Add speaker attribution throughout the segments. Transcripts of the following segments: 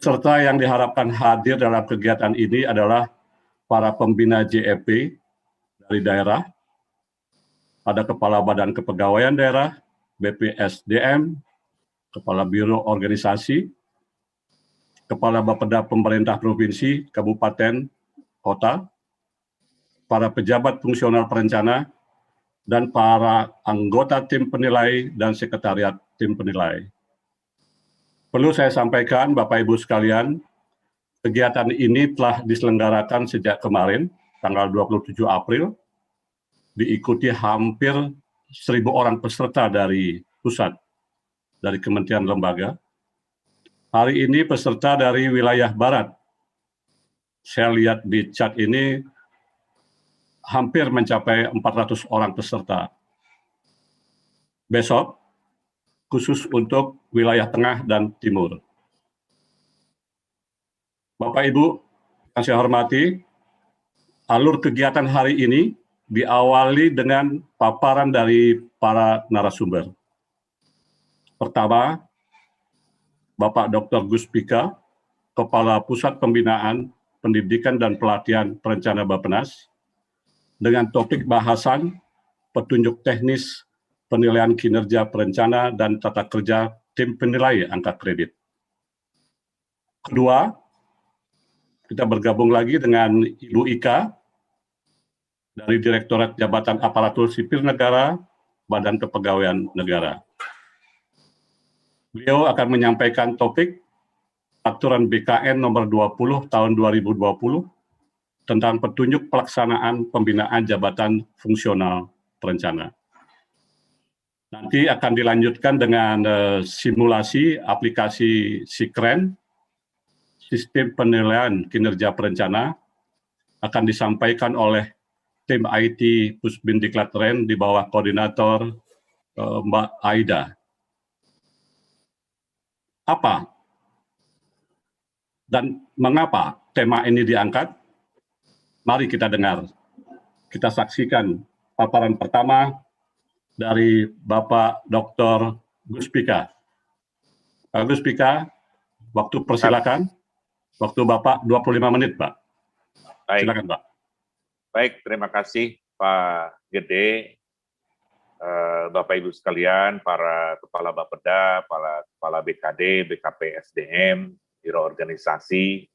Speaker 1: Serta yang diharapkan hadir dalam kegiatan ini adalah para pembina JEP dari daerah, ada Kepala Badan Kepegawaian Daerah, BPSDM, Kepala Biro Organisasi, Kepala Bapeda Pemerintah Provinsi, Kabupaten, Kota, para pejabat fungsional perencana, dan para anggota tim penilai dan sekretariat tim penilai. Perlu saya sampaikan, Bapak Ibu sekalian, kegiatan ini telah diselenggarakan sejak kemarin, tanggal 27 April, diikuti hampir 1.000 orang peserta dari pusat, dari kementerian lembaga. Hari ini peserta dari wilayah Barat. Saya lihat di chat ini hampir mencapai 400 orang peserta. Besok, khusus untuk wilayah Tengah dan Timur. Bapak Ibu, yang saya hormati, alur kegiatan hari ini diawali dengan paparan dari para narasumber. Pertama, Bapak Dr. Gus Pika, Kepala Pusat Pembinaan, Pendidikan dan Pelatihan Perencana Bappenas, dengan topik bahasan petunjuk teknis penilaian kinerja perencana dan tata kerja tim penilai angka kredit. Kedua, kita bergabung lagi dengan Ibu Ika dari Direktorat Jabatan Aparatur Sipil Negara, Badan Kepegawaian Negara. Beliau akan menyampaikan topik Aturan BKN nomor 20 tahun 2020 tentang petunjuk pelaksanaan pembinaan jabatan fungsional perencana. Nanti akan dilanjutkan dengan simulasi aplikasi Sikren, sistem penilaian kinerja perencana, akan disampaikan oleh tim IT Pusbindiklatren di bawah koordinator Mbak Aida. Apa dan mengapa tema ini diangkat? Mari kita dengar, kita saksikan paparan pertama dari Bapak Dr. Gus Pika. Pak Gus Pika, waktu persilakan. Waktu Bapak 25 menit, Pak.
Speaker 2: Baik.
Speaker 1: Silakan, Pak.
Speaker 2: Baik, terima kasih Pak Gede, Bapak Ibu sekalian, para Kepala Bapeda, para Kepala BKD, BKP SDM, Biro Organisasi,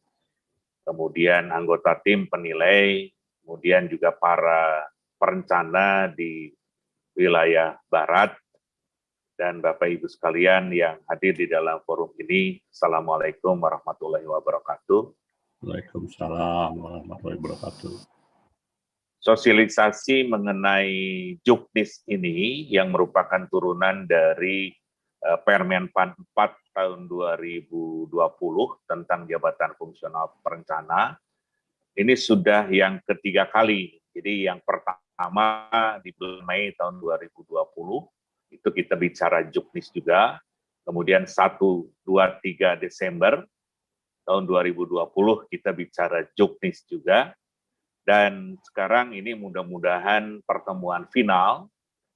Speaker 2: kemudian anggota tim penilai, kemudian juga para perencana di wilayah Barat, dan Bapak Ibu sekalian yang hadir di dalam forum ini. Assalamualaikum warahmatullahi wabarakatuh.
Speaker 1: Waalaikumsalam warahmatullahi wabarakatuh.
Speaker 2: Sosialisasi mengenai Juknis ini yang merupakan turunan dari Permenpan 4 tahun 2020 tentang jabatan fungsional perencana, ini sudah yang ketiga kali. Jadi yang pertama di bulan Mei tahun 2020, itu kita bicara Juknis juga. Kemudian 1, 2, 3 Desember tahun 2020 kita bicara Juknis juga. Dan sekarang ini mudah-mudahan pertemuan final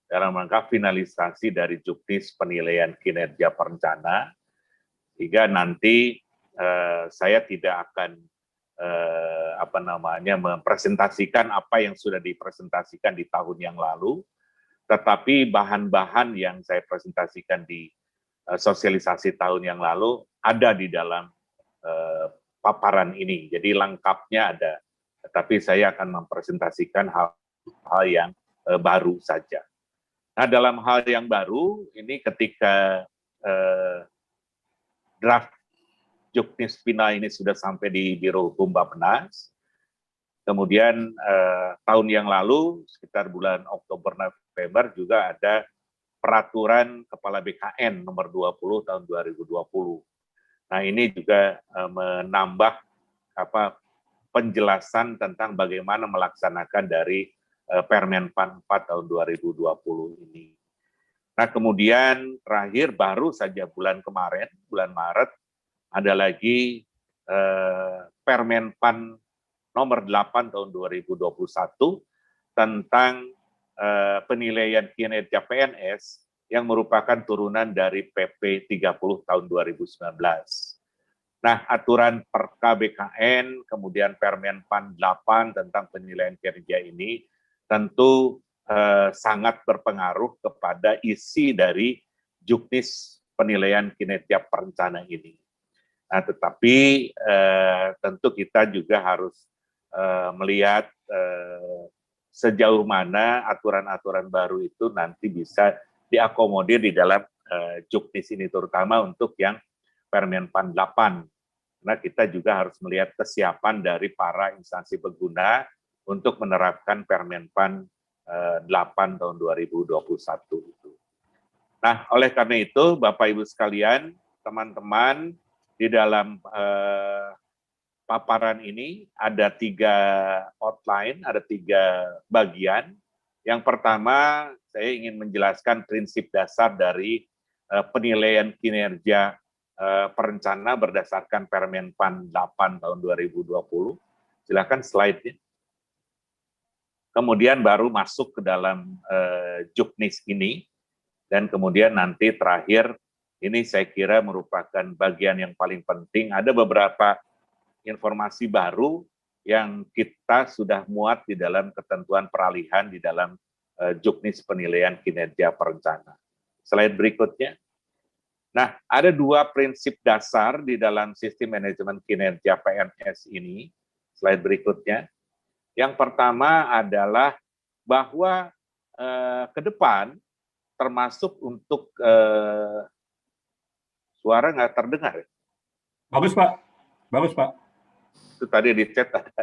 Speaker 2: dalam rangka finalisasi dari Juknis penilaian kinerja perencana, sehingga nanti saya tidak akan mempresentasikan apa yang sudah dipresentasikan di tahun yang lalu, tetapi bahan-bahan yang saya presentasikan di sosialisasi tahun yang lalu ada di dalam paparan ini. Jadi lengkapnya ada, tetapi saya akan mempresentasikan hal-hal yang baru saja. Nah, dalam hal yang baru, ini ketika draft Juknis final ini sudah sampai di Biro Hukum Bappenas, kemudian tahun yang lalu, sekitar bulan Oktober-November, juga ada Peraturan Kepala BKN nomor 20 tahun 2020. Nah, ini juga menambah penjelasan tentang bagaimana melaksanakan dari Permenpan 4 tahun 2020 ini. Nah, kemudian terakhir baru saja bulan kemarin, bulan Maret, ada lagi Permenpan nomor 8 tahun 2021 tentang penilaian kinerja PNS yang merupakan turunan dari PP 30 tahun 2019. Nah, aturan per KBKN, kemudian Permen PAN 8 tentang penilaian kinerja ini tentu sangat berpengaruh kepada isi dari juknis penilaian kinerja perencana ini. Nah, tetapi tentu kita juga harus melihat sejauh mana aturan-aturan baru itu nanti bisa diakomodir di dalam juknis ini, terutama untuk yang Permen PAN 8. Karena kita juga harus melihat kesiapan dari para instansi pengguna untuk menerapkan Permen PAN 8 tahun 2021 itu. Nah, oleh karena itu, Bapak Ibu sekalian, teman-teman, di dalam paparan ini ada 3 outline, ada 3 bagian. Yang pertama, saya ingin menjelaskan prinsip dasar dari penilaian kinerja perencana berdasarkan Permen PAN 8 tahun 2020. Silakan slide-nya. Kemudian baru masuk ke dalam juknis ini, dan kemudian nanti terakhir, ini saya kira merupakan bagian yang paling penting. Ada beberapa informasi baru yang kita sudah muat di dalam ketentuan peralihan di dalam juknis penilaian kinerja perencana. Slide berikutnya. Nah, ada 2 prinsip dasar di dalam sistem manajemen kinerja PNS ini. Slide berikutnya. Yang pertama adalah bahwa ke depan, termasuk untuk suara nggak terdengar.
Speaker 1: Bagus, Pak. Bagus, Pak.
Speaker 2: Itu tadi di chat ada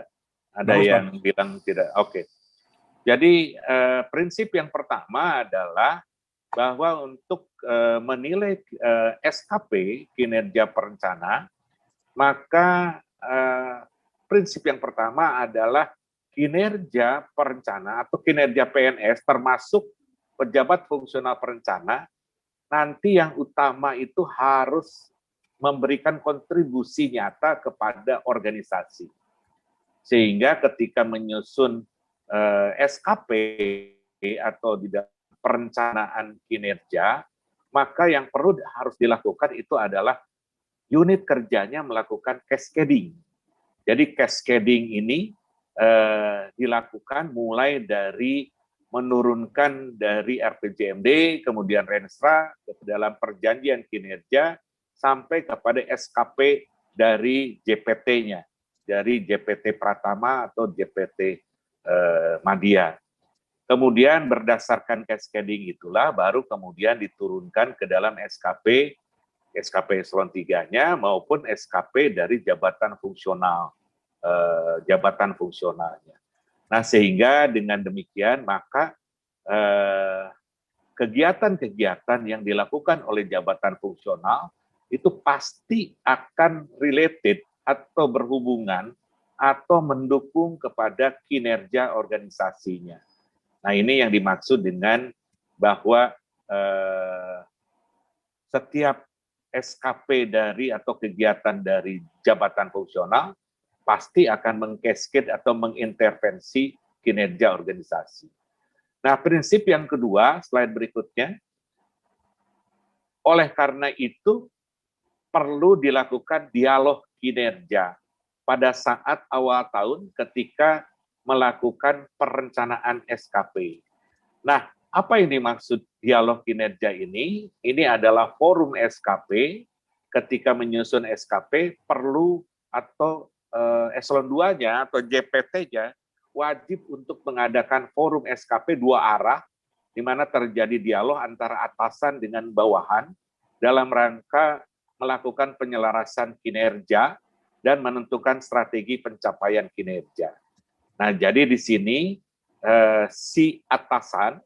Speaker 1: Bagus,
Speaker 2: yang
Speaker 1: Pak.
Speaker 2: bilang tidak. Oke. Jadi prinsip yang pertama adalah bahwa untuk menilai SKP kinerja perencana, maka prinsip yang pertama adalah kinerja perencana atau kinerja PNS termasuk pejabat fungsional perencana, nanti yang utama itu harus memberikan kontribusi nyata kepada organisasi. Sehingga ketika menyusun SKP atau di dalam perencanaan kinerja, maka yang perlu harus dilakukan itu adalah unit kerjanya melakukan cascading. Jadi cascading ini dilakukan mulai dari menurunkan dari RPJMD, kemudian Renstra ke dalam perjanjian kinerja, sampai kepada SKP dari JPT-nya, dari JPT Pratama atau JPT Madya. Kemudian berdasarkan cascading itulah baru kemudian diturunkan ke dalam SKP eselon 3-nya maupun SKP dari jabatan fungsional, jabatan fungsionalnya. Nah, sehingga dengan demikian maka kegiatan-kegiatan yang dilakukan oleh jabatan fungsional itu pasti akan related atau berhubungan atau mendukung kepada kinerja organisasinya. Nah, ini yang dimaksud dengan bahwa setiap SKP dari atau kegiatan dari jabatan fungsional pasti akan mengcascade atau mengintervensi kinerja organisasi. Nah, prinsip yang kedua, slide berikutnya, oleh karena itu perlu dilakukan dialog kinerja pada saat awal tahun ketika melakukan perencanaan SKP. Nah, apa yang dimaksud dialog kinerja ini? Ini adalah forum SKP, ketika menyusun SKP perlu atau eselon 2-nya atau JPT-nya wajib untuk mengadakan forum SKP 2 arah, di mana terjadi dialog antara atasan dengan bawahan dalam rangka melakukan penyelarasan kinerja dan menentukan strategi pencapaian kinerja. Nah, jadi di sini si atasan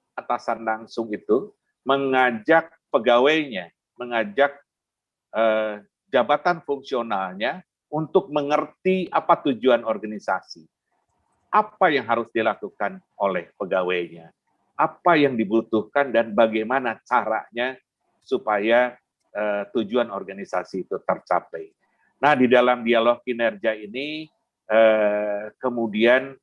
Speaker 2: langsung itu mengajak pegawainya, mengajak jabatan fungsionalnya untuk mengerti apa tujuan organisasi, apa yang harus dilakukan oleh pegawainya, apa yang dibutuhkan dan bagaimana caranya supaya tujuan organisasi itu tercapai. Nah, di dalam dialog kinerja ini kemudian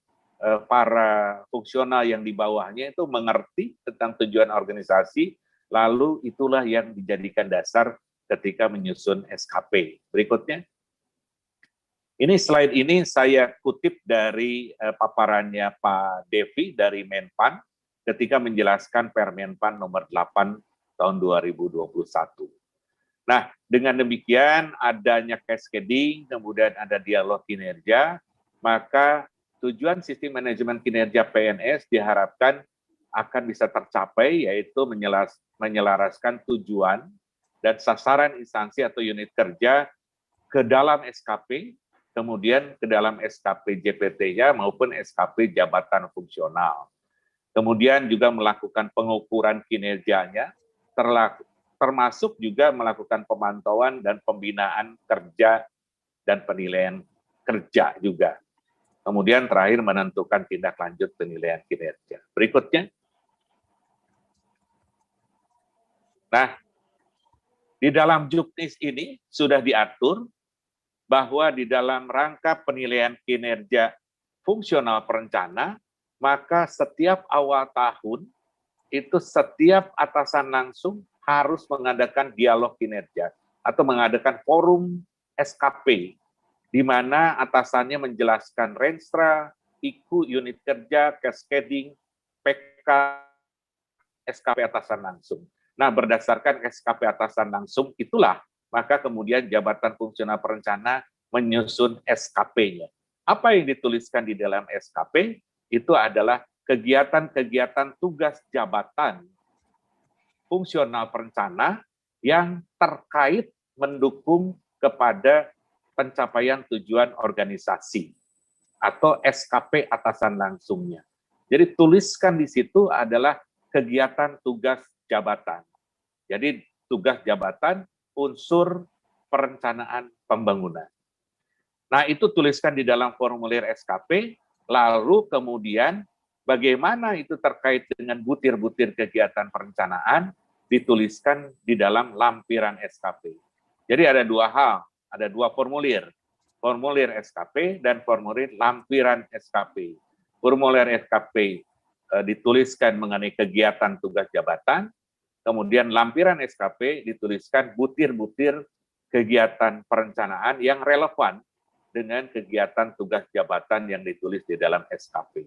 Speaker 2: para fungsional yang di bawahnya itu mengerti tentang tujuan organisasi, lalu itulah yang dijadikan dasar ketika menyusun SKP. Berikutnya. Ini slide ini saya kutip dari paparannya Pak Devi dari Menpan ketika menjelaskan Permenpan nomor 8 tahun 2021. Nah, dengan demikian adanya cascading, kemudian ada dialog kinerja, maka tujuan sistem manajemen kinerja PNS diharapkan akan bisa tercapai, yaitu menyelaraskan tujuan dan sasaran instansi atau unit kerja ke dalam SKP, kemudian ke dalam SKP JPT-nya maupun SKP jabatan fungsional. Kemudian juga melakukan pengukuran kinerjanya, termasuk juga melakukan pemantauan dan pembinaan kerja dan penilaian kerja juga. Kemudian terakhir menentukan tindak lanjut penilaian kinerja. Berikutnya. Nah, di dalam Juknis ini sudah diatur bahwa di dalam rangka penilaian kinerja fungsional perencana, maka setiap awal tahun itu setiap atasan langsung harus mengadakan dialog kinerja atau mengadakan forum SKP, di mana atasannya menjelaskan renstra, IKU, unit kerja, cascading, PK, SKP atasan langsung. Nah, berdasarkan SKP atasan langsung itulah, maka kemudian jabatan fungsional perencana menyusun SKP-nya. Apa yang dituliskan di dalam SKP? Itu adalah kegiatan-kegiatan tugas jabatan fungsional perencana yang terkait mendukung kepada pencapaian tujuan organisasi atau SKP atasan langsungnya. Jadi tuliskan di situ adalah kegiatan tugas jabatan. Jadi tugas jabatan unsur perencanaan pembangunan. Nah, itu tuliskan di dalam formulir SKP, lalu kemudian bagaimana itu terkait dengan butir-butir kegiatan perencanaan, dituliskan di dalam lampiran SKP. Jadi ada dua hal, ada dua formulir SKP dan formulir lampiran SKP. Formulir SKP dituliskan mengenai kegiatan tugas jabatan, kemudian lampiran SKP dituliskan butir-butir kegiatan perencanaan yang relevan dengan kegiatan tugas jabatan yang ditulis di dalam SKP.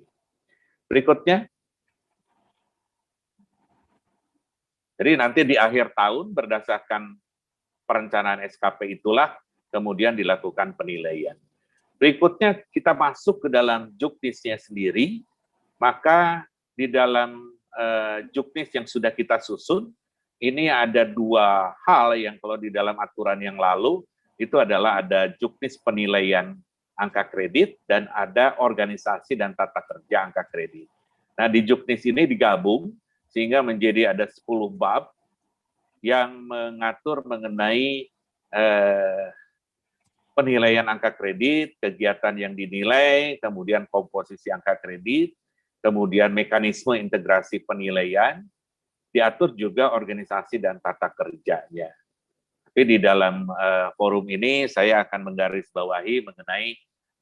Speaker 2: Berikutnya. Jadi nanti di akhir tahun berdasarkan perencanaan SKP itulah kemudian dilakukan penilaian. Berikutnya kita masuk ke dalam Juknisnya sendiri, maka di dalam Juknis yang sudah kita susun, ini ada dua hal yang kalau di dalam aturan yang lalu, itu adalah ada Juknis penilaian angka kredit dan ada organisasi dan tata kerja angka kredit. Nah, di Juknis ini digabung sehingga menjadi ada 10 bab yang mengatur mengenai penilaian angka kredit, kegiatan yang dinilai, kemudian komposisi angka kredit, kemudian mekanisme integrasi penilaian, diatur juga organisasi dan tata kerjanya. Tapi di dalam forum ini saya akan menggarisbawahi mengenai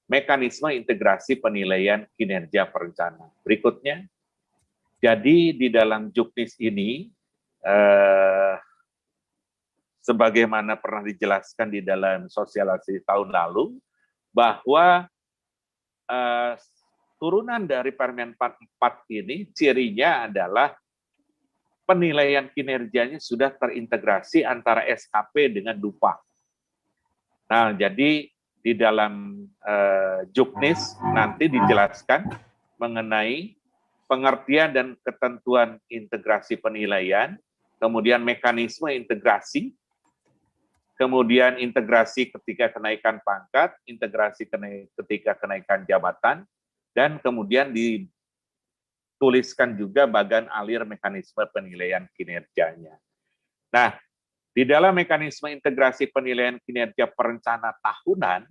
Speaker 2: mekanisme integrasi penilaian kinerja perencana. Berikutnya, jadi di dalam Juknis ini, sebagaimana pernah dijelaskan di dalam sosialisasi tahun lalu, bahwa turunan dari Permenpan 4 ini cirinya adalah penilaian kinerjanya sudah terintegrasi antara SKP dengan DUPA. Nah, jadi di dalam Juknis nanti dijelaskan mengenai pengertian dan ketentuan integrasi penilaian, kemudian mekanisme integrasi, kemudian integrasi ketika kenaikan pangkat, integrasi ketika kenaikan jabatan, dan kemudian dituliskan juga bagan alir mekanisme penilaian kinerjanya. Nah, di dalam mekanisme integrasi penilaian kinerja perencana tahunan,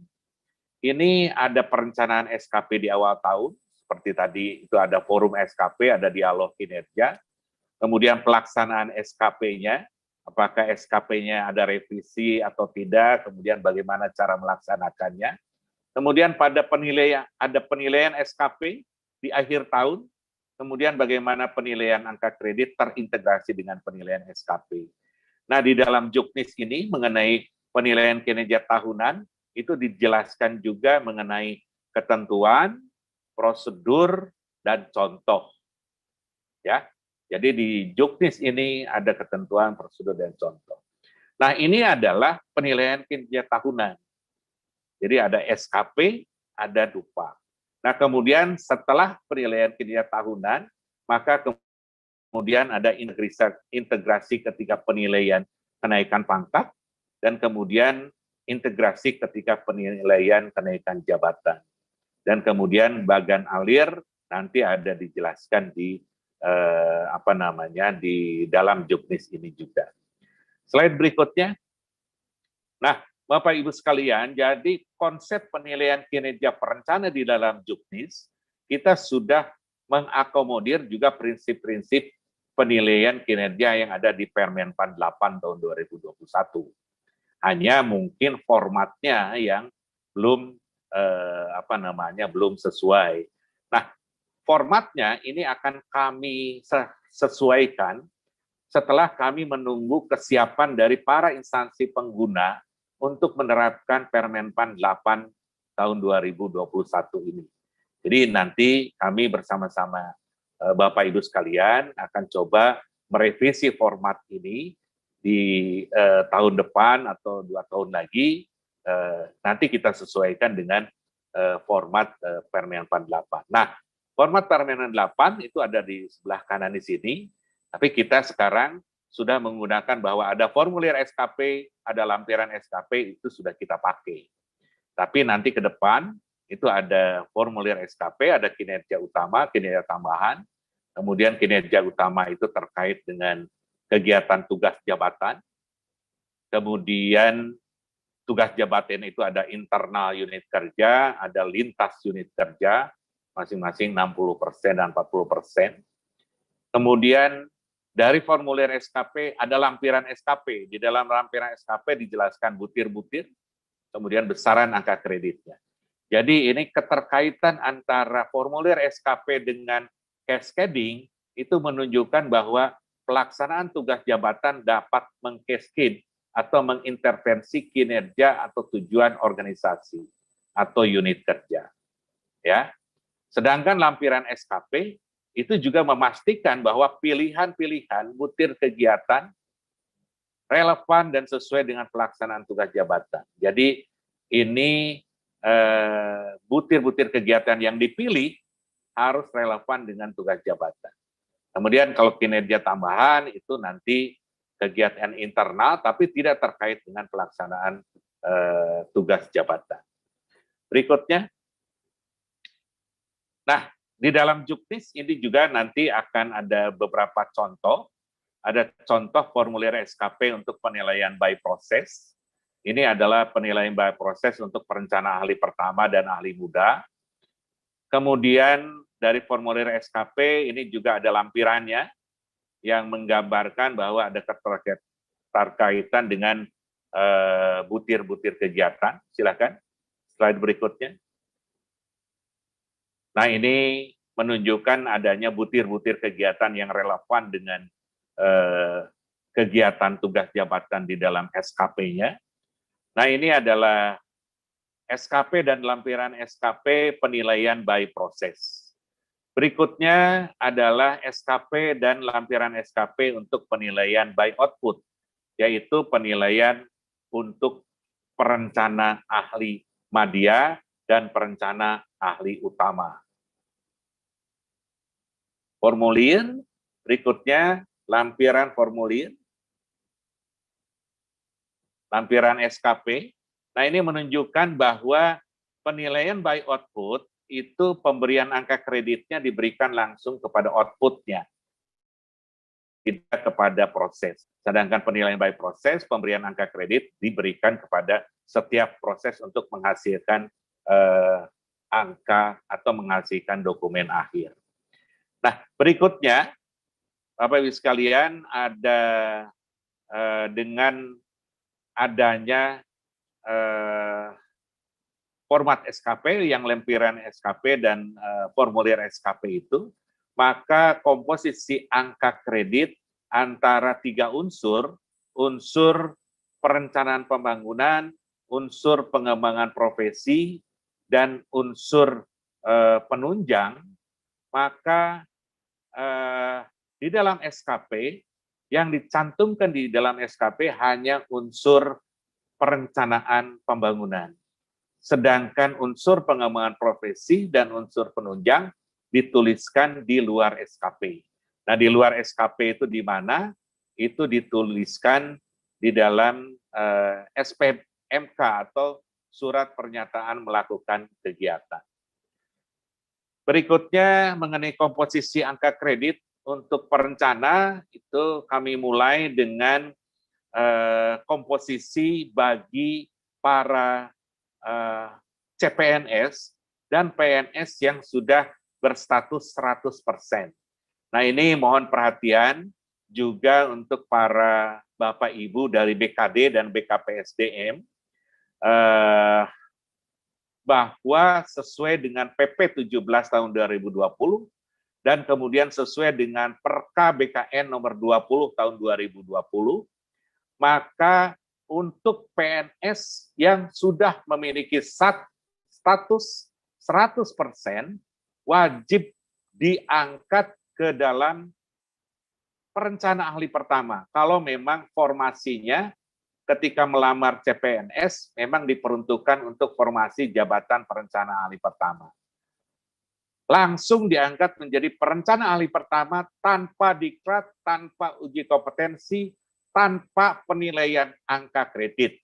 Speaker 2: ini ada perencanaan SKP di awal tahun, seperti tadi itu ada forum SKP, ada dialog kinerja, kemudian pelaksanaan SKP-nya, apakah SKP-nya ada revisi atau tidak, kemudian bagaimana cara melaksanakannya. Kemudian pada penilaian, ada penilaian SKP di akhir tahun, kemudian bagaimana penilaian angka kredit terintegrasi dengan penilaian SKP. Nah, di dalam Juknis ini mengenai penilaian kinerja tahunan, itu dijelaskan juga mengenai ketentuan, prosedur, dan contoh. Ya, jadi di Juknis ini ada ketentuan, prosedur, dan contoh. Nah, ini adalah penilaian kinerja tahunan. Jadi ada SKP, ada DUPA. Nah, kemudian setelah penilaian kinerja tahunan, maka kemudian ada integrasi ketika penilaian kenaikan pangkat, dan kemudian integrasi ketika penilaian kenaikan jabatan. Dan kemudian bagan alir nanti ada dijelaskan di di dalam Juknis ini juga. Slide berikutnya. Nah, Bapak Ibu sekalian, jadi konsep penilaian kinerja perencana di dalam Juknis, kita sudah mengakomodir juga prinsip-prinsip penilaian kinerja yang ada di Permenpan 8 tahun 2021. Hanya mungkin formatnya yang belum belum sesuai. Nah, formatnya ini akan kami sesuaikan setelah kami menunggu kesiapan dari para instansi pengguna untuk menerapkan Permenpan 8 tahun 2021 ini. Jadi nanti kami bersama-sama Bapak Ibu sekalian akan coba merevisi format ini di tahun depan atau 2 tahun lagi, nanti kita sesuaikan dengan format Permenpan 8. Nah, format Permenpan 8 itu ada di sebelah kanan di sini, tapi kita sekarang sudah menggunakan bahwa ada formulir SKP, ada lampiran SKP, itu sudah kita pakai. Tapi nanti ke depan, itu ada formulir SKP, ada kinerja utama, kinerja tambahan, kemudian kinerja utama itu terkait dengan kegiatan tugas jabatan, kemudian tugas jabatan itu ada internal unit kerja, ada lintas unit kerja, masing-masing 60% dan 40%. Kemudian dari formulir SKP ada lampiran SKP. Di dalam lampiran SKP dijelaskan butir-butir, kemudian besaran angka kreditnya. Jadi ini keterkaitan antara formulir SKP dengan cascading itu menunjukkan bahwa pelaksanaan tugas jabatan dapat mengcascade atau mengintervensi kinerja atau tujuan organisasi atau unit kerja. Ya. Sedangkan lampiran SKP itu juga memastikan bahwa pilihan-pilihan butir kegiatan relevan dan sesuai dengan pelaksanaan tugas jabatan. Jadi ini butir-butir kegiatan yang dipilih harus relevan dengan tugas jabatan. Kemudian kalau kinerja tambahan itu nanti kegiatan internal tapi tidak terkait dengan pelaksanaan tugas jabatan. Berikutnya. Nah, di dalam Juknis ini juga nanti akan ada beberapa contoh. Ada contoh formulir SKP untuk penilaian by proses. Ini adalah penilaian by proses untuk perencana ahli pertama dan ahli muda. Kemudian dari formulir SKP ini juga ada lampirannya yang menggambarkan bahwa ada keterkaitan dengan butir-butir kegiatan. Silakan slide berikutnya. Nah, ini menunjukkan adanya butir-butir kegiatan yang relevan dengan kegiatan tugas jabatan di dalam SKP-nya. Nah, ini adalah SKP dan lampiran SKP penilaian by proses. Berikutnya adalah SKP dan lampiran SKP untuk penilaian by output, yaitu penilaian untuk perencana ahli madya dan perencana ahli utama. Formulir, berikutnya lampiran formulir, lampiran SKP. Nah, ini menunjukkan bahwa penilaian by output itu pemberian angka kreditnya diberikan langsung kepada outputnya, tidak kepada proses. Sedangkan penilaian by proses, pemberian angka kredit diberikan kepada setiap proses untuk menghasilkan angka atau menghasilkan dokumen akhir. Nah, berikutnya, Bapak Ibu sekalian, ada dengan adanya format SKP yang lampiran SKP dan formulir SKP itu, maka komposisi angka kredit antara 3 unsur, unsur perencanaan pembangunan, unsur pengembangan profesi, dan unsur penunjang, maka di dalam SKP, yang dicantumkan di dalam SKP hanya unsur perencanaan pembangunan. Sedangkan unsur pengembangan profesi dan unsur penunjang dituliskan di luar SKP. Nah, di luar SKP itu di mana? Itu dituliskan di dalam SPMK atau surat pernyataan melakukan kegiatan. Berikutnya mengenai komposisi angka kredit untuk perencana, itu kami mulai dengan komposisi bagi para CPNS dan PNS yang sudah berstatus 100%. Nah, ini mohon perhatian juga untuk para Bapak Ibu dari BKD dan BKPSDM, bahwa sesuai dengan PP 17 tahun 2020 dan kemudian sesuai dengan Perka BKN nomor 20 tahun 2020, maka untuk PNS yang sudah memiliki status 100% wajib diangkat ke dalam perencana ahli pertama. Kalau memang formasinya ketika melamar CPNS memang diperuntukkan untuk formasi jabatan perencana ahli pertama. Langsung diangkat menjadi perencana ahli pertama tanpa diklat, tanpa uji kompetensi, tanpa penilaian angka kredit.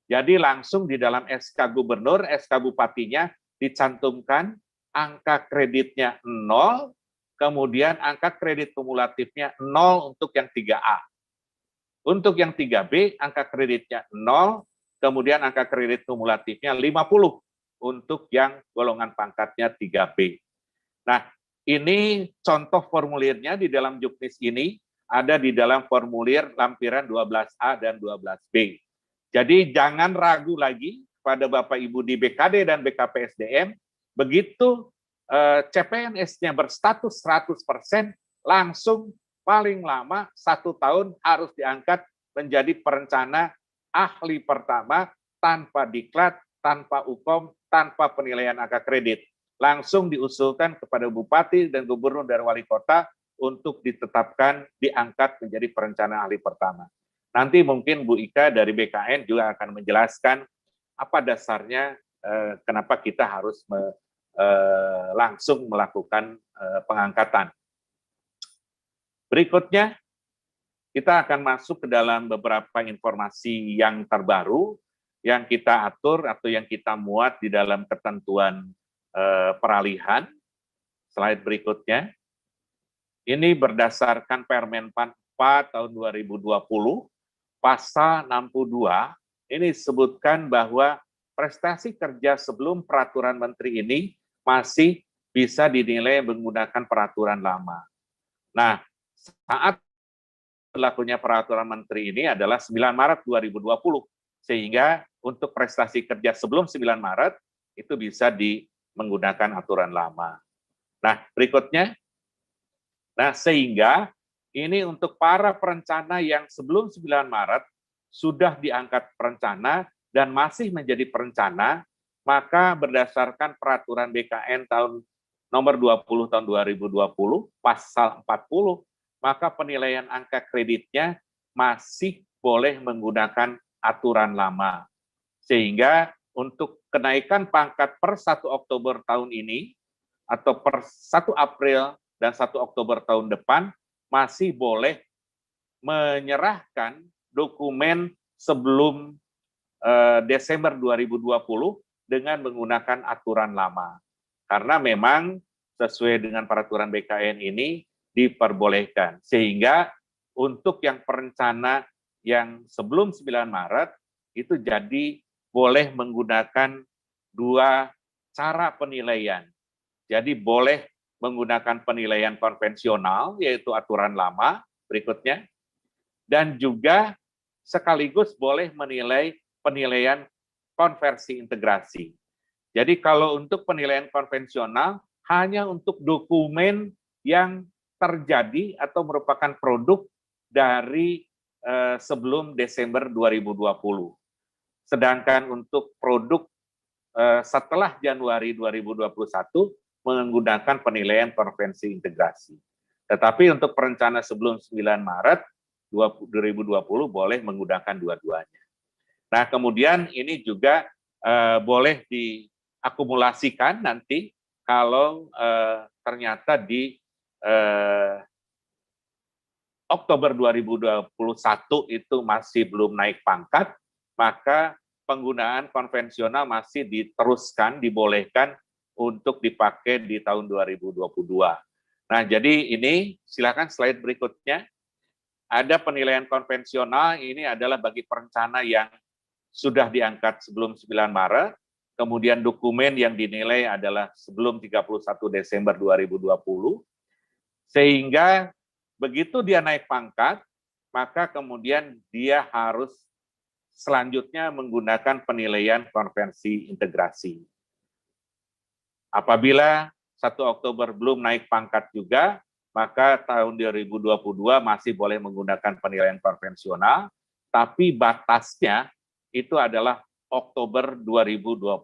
Speaker 2: Jadi langsung di dalam SK Gubernur, SK Bupatinya dicantumkan angka kreditnya 0, kemudian angka kredit kumulatifnya 0 untuk yang 3A. Untuk yang 3B, angka kreditnya 0, kemudian angka kredit kumulatifnya 50 untuk yang golongan pangkatnya 3B. Nah, ini contoh formulirnya di dalam Juknis ini, ada di dalam formulir lampiran 12A dan 12B. Jadi jangan ragu lagi pada Bapak Ibu di BKD dan BKPSDM, begitu CPNS-nya berstatus 100%, langsung paling lama 1 tahun harus diangkat menjadi perencana ahli pertama tanpa diklat, tanpa UKOM, tanpa penilaian angka kredit. Langsung diusulkan kepada Bupati dan Gubernur dan Wali Kota untuk ditetapkan, diangkat menjadi perencana ahli pertama. Nanti mungkin Bu Ika dari BKN juga akan menjelaskan apa dasarnya kenapa kita harus langsung melakukan pengangkatan. Berikutnya, kita akan masuk ke dalam beberapa informasi yang terbaru yang kita atur atau yang kita muat di dalam ketentuan peralihan. Slide berikutnya. Ini berdasarkan Permen PAN 4 tahun 2020, pasal 62, ini disebutkan bahwa prestasi kerja sebelum peraturan menteri ini masih bisa dinilai menggunakan peraturan lama. Nah, saat berlakunya peraturan menteri ini adalah 9 Maret 2020, sehingga untuk prestasi kerja sebelum 9 Maret itu bisa menggunakan aturan lama. Nah, berikutnya. Nah, sehingga ini untuk para perencana yang sebelum 9 Maret sudah diangkat perencana dan masih menjadi perencana, maka berdasarkan peraturan BKN tahun nomor 20 tahun 2020, pasal 40, maka penilaian angka kreditnya masih boleh menggunakan aturan lama. Sehingga untuk kenaikan pangkat per 1 Oktober tahun ini, atau per 1 April dan 1 Oktober tahun depan, masih boleh menyerahkan dokumen sebelum Desember 2020 dengan menggunakan aturan lama. Karena memang sesuai dengan peraturan BKN ini diperbolehkan. Sehingga untuk yang perencana yang sebelum 9 Maret, itu jadi boleh menggunakan 2 cara penilaian. Jadi boleh menggunakan penilaian konvensional, yaitu aturan lama, berikutnya, dan juga sekaligus boleh menilai penilaian konversi integrasi. Jadi kalau untuk penilaian konvensional, hanya untuk dokumen yang terjadi atau merupakan produk dari sebelum Desember 2020. sedangkan untuk produk setelah Januari 2021 menggunakan penilaian konvensi integrasi. Tetapi untuk perencana sebelum 9 Maret 2020 boleh menggunakan dua-duanya. Nah, kemudian ini juga boleh diakumulasikan nanti kalau ternyata di Oktober 2021 itu masih belum naik pangkat, maka penggunaan konvensional masih diteruskan, dibolehkan untuk dipakai di tahun 2022. Nah, jadi ini silakan slide berikutnya. Ada penilaian konvensional, ini adalah bagi perencana yang sudah diangkat sebelum 9 Maret, kemudian dokumen yang dinilai adalah sebelum 31 Desember 2020, sehingga begitu dia naik pangkat, maka kemudian dia harus selanjutnya menggunakan penilaian konvensi integrasi. Apabila 1 Oktober belum naik pangkat juga, maka tahun 2022 masih boleh menggunakan penilaian konvensional, tapi batasnya itu adalah Oktober 2022.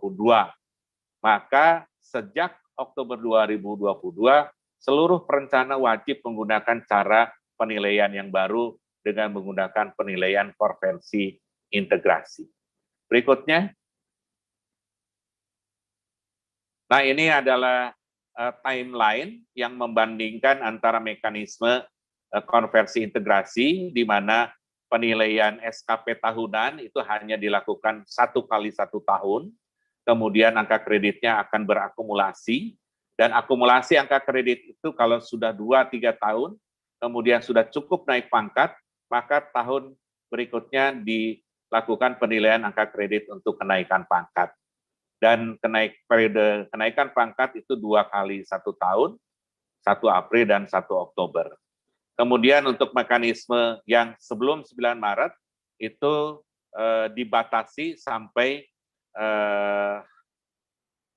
Speaker 2: Maka sejak Oktober 2022, seluruh perencana wajib menggunakan cara penilaian yang baru dengan menggunakan penilaian konvensi integrasi. Berikutnya. Nah, ini adalah timeline yang membandingkan antara mekanisme konversi integrasi, di mana penilaian SKP tahunan itu hanya dilakukan 1 kali 1 tahun, kemudian angka kreditnya akan berakumulasi, dan akumulasi angka kredit itu kalau sudah 2-3 tahun, kemudian sudah cukup naik pangkat, maka tahun berikutnya dilakukan penilaian angka kredit untuk kenaikan pangkat. Dan periode kenaikan pangkat itu 2 kali 1 tahun, 1 April dan 1 Oktober. Kemudian untuk mekanisme yang sebelum 9 Maret itu dibatasi sampai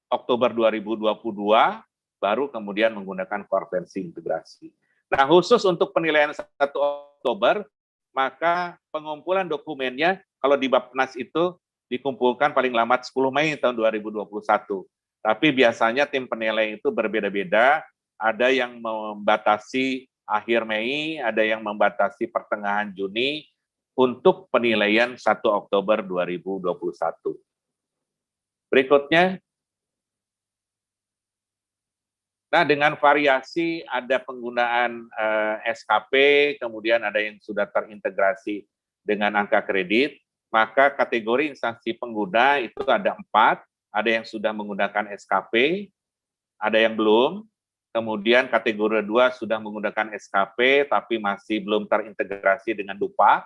Speaker 2: Oktober 2022, baru kemudian menggunakan konvensi integrasi. Nah, khusus untuk penilaian 1 Oktober, maka pengumpulan dokumennya kalau di Bappenas itu dikumpulkan paling lambat 10 Mei tahun 2021. Tapi biasanya tim penilai itu berbeda-beda, ada yang membatasi akhir Mei, ada yang membatasi pertengahan Juni untuk penilaian 1 Oktober 2021. Berikutnya. Nah, dengan variasi ada penggunaan SKP, kemudian ada yang sudah terintegrasi dengan angka kredit, maka kategori instansi pengguna itu ada 4, ada yang sudah menggunakan SKP, ada yang belum, kemudian kategori 2 sudah menggunakan SKP tapi masih belum terintegrasi dengan Dupak,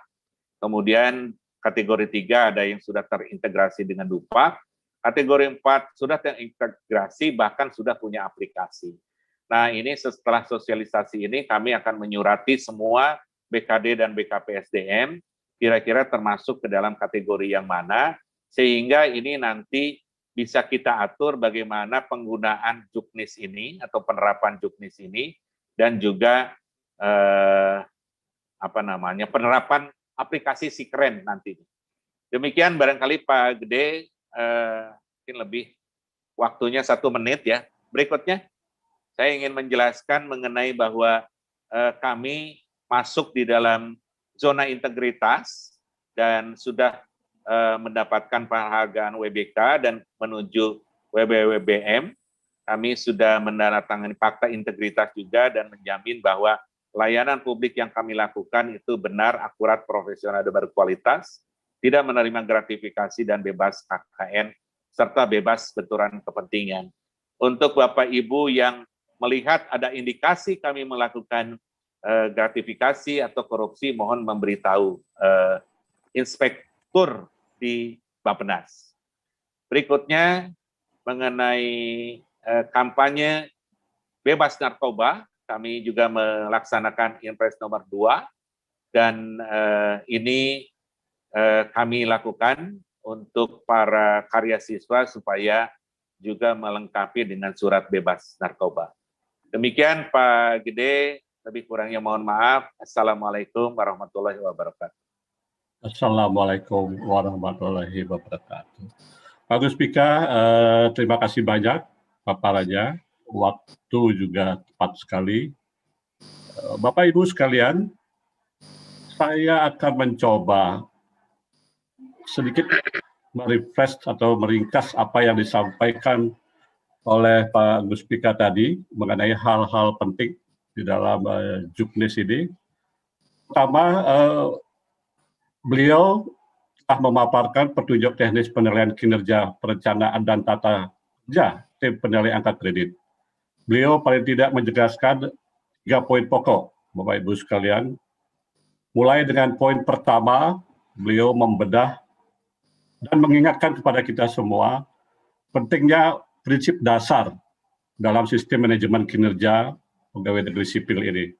Speaker 2: kemudian kategori 3 ada yang sudah terintegrasi dengan Dupak, kategori 4 sudah terintegrasi bahkan sudah punya aplikasi. Nah, ini setelah sosialisasi ini kami akan menyurati semua BKD dan BKP SDM kira-kira termasuk ke dalam kategori yang mana, sehingga ini nanti bisa kita atur bagaimana penggunaan Juknis ini atau penerapan Juknis ini, dan juga penerapan aplikasi Sikren nanti. Demikian barangkali Pak Gede, mungkin lebih waktunya 1 menit ya. Berikutnya, saya ingin menjelaskan mengenai bahwa kami masuk di dalam zona integritas dan sudah mendapatkan penghargaan WBK dan menuju WBWBM. Kami sudah menandatangani fakta integritas juga dan menjamin bahwa layanan publik yang kami lakukan itu benar, akurat, profesional, dan berkualitas, tidak menerima gratifikasi dan bebas KKN, serta bebas benturan kepentingan. Untuk Bapak Ibu yang melihat ada indikasi kami melakukan gratifikasi atau korupsi, mohon memberitahu inspektur di Bappenas. Berikutnya, mengenai kampanye bebas narkoba, kami juga melaksanakan Impres nomor 2, dan ini kami lakukan untuk para karya siswa supaya juga melengkapi dengan surat bebas narkoba. Demikian Pak Gede, lebih kurangnya mohon maaf. Assalamualaikum warahmatullahi wabarakatuh.
Speaker 1: Assalamualaikum warahmatullahi wabarakatuh. Pak Gus Pika, terima kasih banyak paparannya. Waktu juga tepat sekali. Bapak Ibu sekalian, saya akan mencoba sedikit merefresh atau meringkas apa yang disampaikan oleh Pak Gus Pika tadi mengenai hal-hal penting di dalam Juknis ini. Pertama, beliau telah memaparkan petunjuk teknis penilaian kinerja perencanaan dan tata kerja tim penilai angka kredit. Beliau paling tidak menjelaskan 3 poin pokok, Bapak Ibu sekalian. Mulai dengan poin pertama, beliau membedah dan mengingatkan kepada kita semua pentingnya prinsip dasar dalam sistem manajemen kinerja pegawai negeri sipil ini.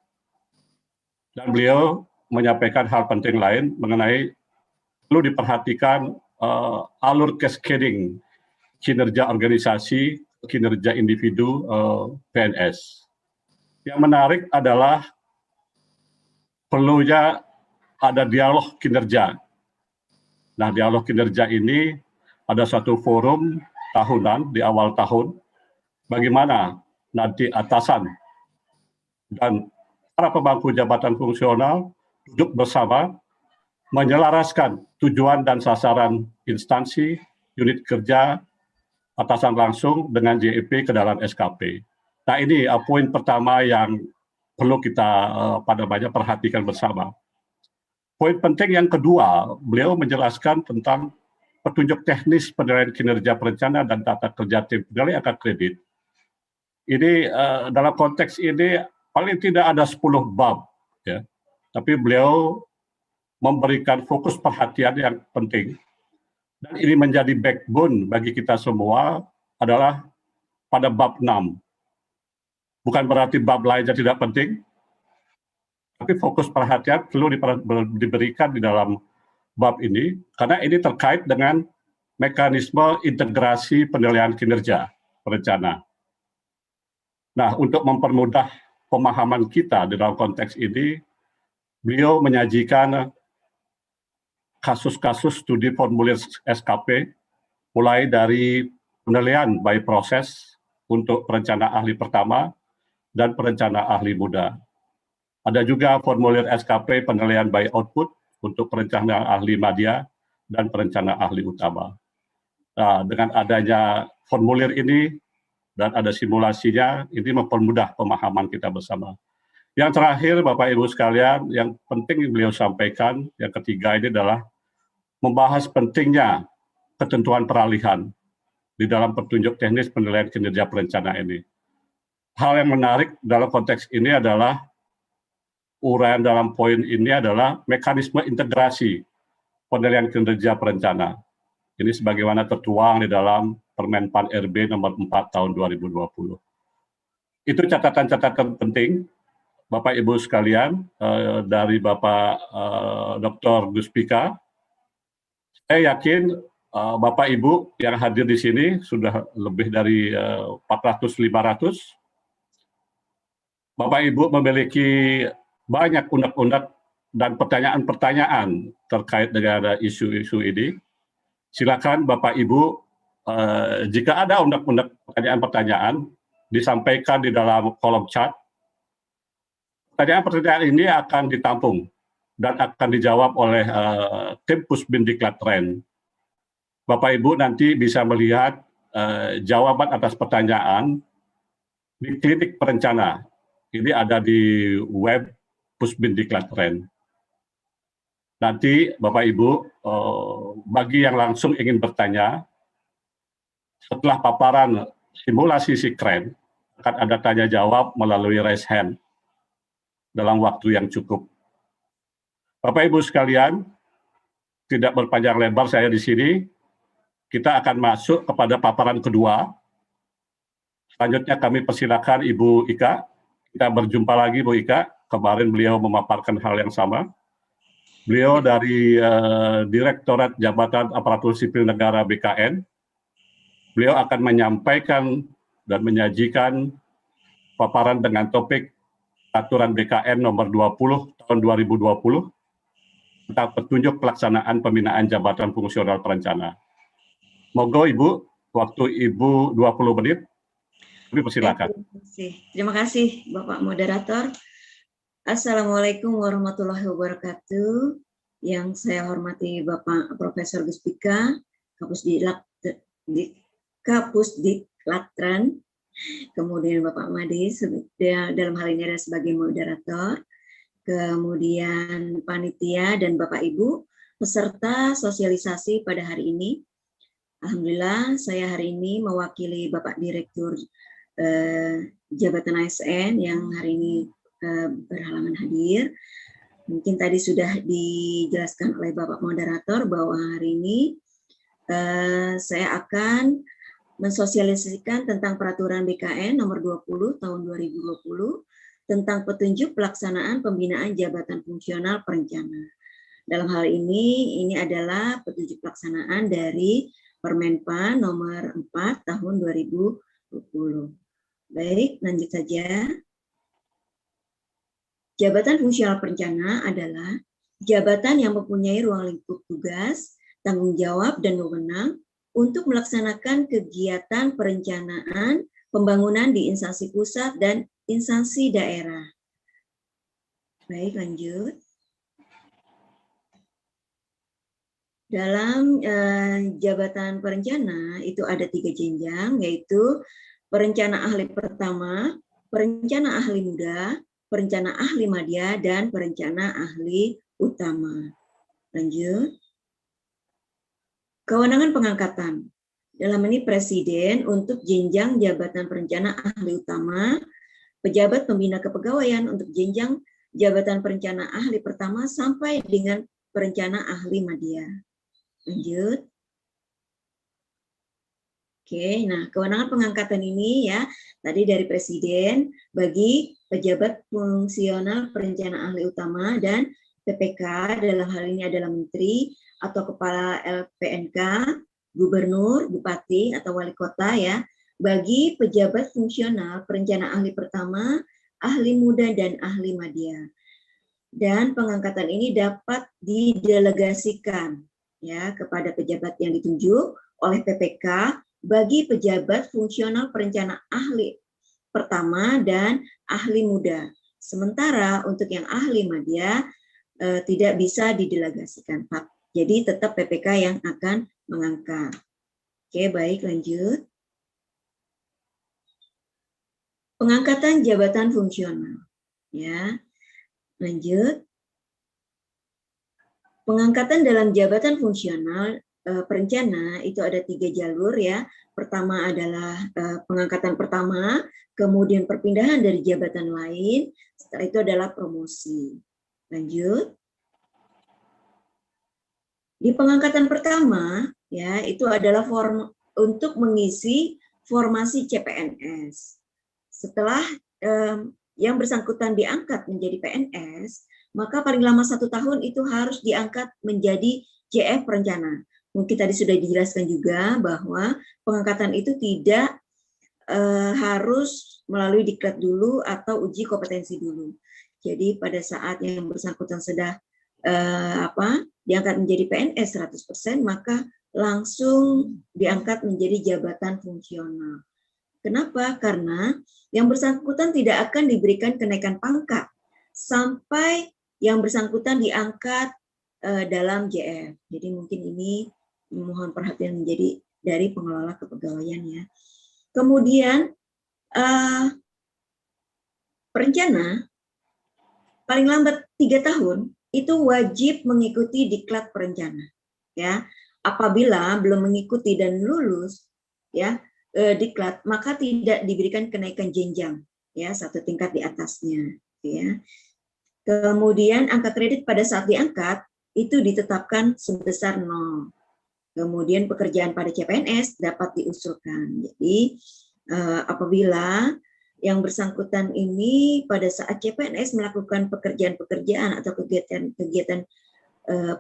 Speaker 1: Dan beliau menyampaikan hal penting lain mengenai perlu diperhatikan alur cascading kinerja organisasi, kinerja individu PNS. Yang menarik adalah perlunya ada dialog kinerja. Nah, dialog kinerja ini ada satu forum tahunan di awal tahun, bagaimana nanti atasan dan para pemangku jabatan fungsional duduk bersama menyelaraskan tujuan dan sasaran instansi, unit kerja, atasan langsung dengan JEP ke dalam SKP. Nah, ini poin pertama yang perlu kita perhatikan bersama. Poin penting yang kedua, beliau menjelaskan tentang petunjuk teknis penilaian kinerja perencanaan dan tata kerja tim penilai angka kredit. Ini dalam konteks ini paling tidak ada 10 bab, ya. Tapi beliau memberikan fokus perhatian yang penting. Dan ini menjadi backbone bagi kita semua adalah pada bab 6. Bukan berarti bab lainnya tidak penting, tapi fokus perhatian perlu diberikan di dalam bab ini, karena ini terkait dengan mekanisme integrasi penilaian kinerja perencana. Nah, untuk mempermudah pemahaman kita di dalam konteks ini, beliau menyajikan kasus-kasus studi formulir SKP, mulai dari penilaian by proses untuk perencana ahli pertama dan perencana ahli muda. Ada juga formulir SKP penilaian by output untuk perencana ahli media dan perencana ahli utama. Nah, dengan adanya formulir ini dan ada simulasinya, ini mempermudah pemahaman kita bersama. Yang terakhir, Bapak Ibu sekalian, yang penting beliau sampaikan, yang ketiga ini adalah membahas pentingnya ketentuan peralihan di dalam petunjuk teknis penilaian kinerja perencana ini. Hal yang menarik dalam konteks ini adalah uraian dalam poin ini adalah mekanisme integrasi penilaian kinerja perencana. Ini sebagaimana tertuang di dalam Permen PAN RB nomor 4 tahun 2020. Itu catatan-catatan penting, Bapak Ibu sekalian, dari Bapak Dr. Gus Pika. Saya yakin Bapak Ibu yang hadir di sini sudah lebih dari 400-500. Bapak Ibu memiliki banyak unek-unek dan pertanyaan-pertanyaan terkait dengan isu-isu ini. Silakan Bapak Ibu, jika ada unek-unek pertanyaan-pertanyaan, disampaikan di dalam kolom chat. Pertanyaan-pertanyaan ini akan ditampung dan akan dijawab oleh tim Pusbindiklatren. Bapak Ibu nanti bisa melihat jawaban atas pertanyaan di klinik perencana. Ini ada di web Pusbindiklatren. Nanti Bapak Ibu, bagi yang langsung ingin bertanya, setelah paparan simulasi Sikren, akan ada tanya jawab melalui raise hand dalam waktu yang cukup. Bapak Ibu sekalian, tidak berpanjang lebar saya di sini, kita akan masuk kepada paparan kedua. Selanjutnya kami persilakan Ibu Ika. Kita berjumpa lagi Bu Ika. Kemarin beliau memaparkan hal yang sama. Beliau dari Direktorat Jabatan Aparatur Sipil Negara BKN. Beliau akan menyampaikan dan menyajikan paparan dengan topik Aturan BKN nomor 20 tahun 2020 tentang petunjuk pelaksanaan pembinaan jabatan fungsional perencana. Monggo Ibu, waktu Ibu 20 menit. Kami persilakan.
Speaker 3: Terima kasih Bapak Moderator. Assalamualaikum warahmatullahi wabarakatuh. Yang saya hormati Bapak Profesor Guspika, Kapusdiklatren, kemudian Bapak Made dalam hal ini ada sebagai moderator, kemudian panitia dan Bapak Ibu peserta sosialisasi pada hari ini. Alhamdulillah saya hari ini mewakili Bapak Direktur Jabatan ASN yang hari ini berhalangan hadir. Mungkin tadi sudah dijelaskan oleh Bapak Moderator bahwa hari ini saya akan mensosialisasikan tentang peraturan BKN nomor 20 tahun 2020 tentang petunjuk pelaksanaan pembinaan jabatan fungsional perencana. Dalam hal ini adalah petunjuk pelaksanaan dari Permenpan nomor 4 tahun 2020. Baik, lanjut saja. Jabatan fungsional perencana adalah jabatan yang mempunyai ruang lingkup tugas, tanggung jawab, dan wewenang untuk melaksanakan kegiatan perencanaan pembangunan di instansi pusat dan instansi daerah. Baik, lanjut. Dalam jabatan perencana itu ada 3 jenjang, yaitu perencana ahli pertama, perencana ahli muda, perencana ahli madya, dan perencana ahli utama. Lanjut. Kewenangan pengangkatan. Dalam ini Presiden untuk jenjang jabatan perencana ahli utama, pejabat pembina kepegawaian untuk jenjang jabatan perencana ahli pertama sampai dengan perencana ahli madya. Lanjut. Oke, nah kewenangan pengangkatan ini ya tadi dari Presiden bagi pejabat fungsional perencana ahli utama dan PPK dalam hal ini adalah Menteri atau Kepala LPNK, Gubernur, Bupati atau Wali Kota ya. Bagi pejabat fungsional perencana ahli pertama, ahli muda dan ahli madya. Dan pengangkatan ini dapat didelegasikan ya kepada pejabat yang ditunjuk oleh PPK bagi pejabat fungsional perencana ahli pertama dan ahli muda. Sementara untuk yang ahli madya tidak bisa didelegasikan, Pak. Jadi tetap PPK yang akan mengangkat. Oke, baik, lanjut. Pengangkatan jabatan fungsional. Ya, lanjut. Pengangkatan dalam jabatan fungsional perencana itu ada 3 jalur ya. Pertama adalah pengangkatan pertama, kemudian perpindahan dari jabatan lain, setelah itu adalah promosi. Lanjut. Di pengangkatan pertama ya itu adalah untuk mengisi formasi CPNS. Setelah yang bersangkutan diangkat menjadi PNS, maka paling lama 1 tahun itu harus diangkat menjadi JF perencana. Mungkin tadi sudah dijelaskan juga bahwa pengangkatan itu tidak harus melalui diklat dulu atau uji kompetensi dulu. Jadi pada saat yang bersangkutan sudah diangkat menjadi PNS 100%, maka langsung diangkat menjadi jabatan fungsional. Kenapa? Karena yang bersangkutan tidak akan diberikan kenaikan pangkat sampai yang bersangkutan diangkat dalam JF. Jadi mungkin ini mohon perhatian menjadi dari pengelola kepegawaian ya. Kemudian perencana paling lambat 3 tahun itu wajib mengikuti diklat perencana. Ya, apabila belum mengikuti dan lulus ya diklat, maka tidak diberikan kenaikan jenjang ya 1 tingkat di atasnya. Ya. Kemudian angka kredit pada saat diangkat itu ditetapkan sebesar 0. Kemudian pekerjaan pada CPNS dapat diusulkan. Jadi apabila yang bersangkutan ini pada saat CPNS melakukan pekerjaan-pekerjaan atau kegiatan-kegiatan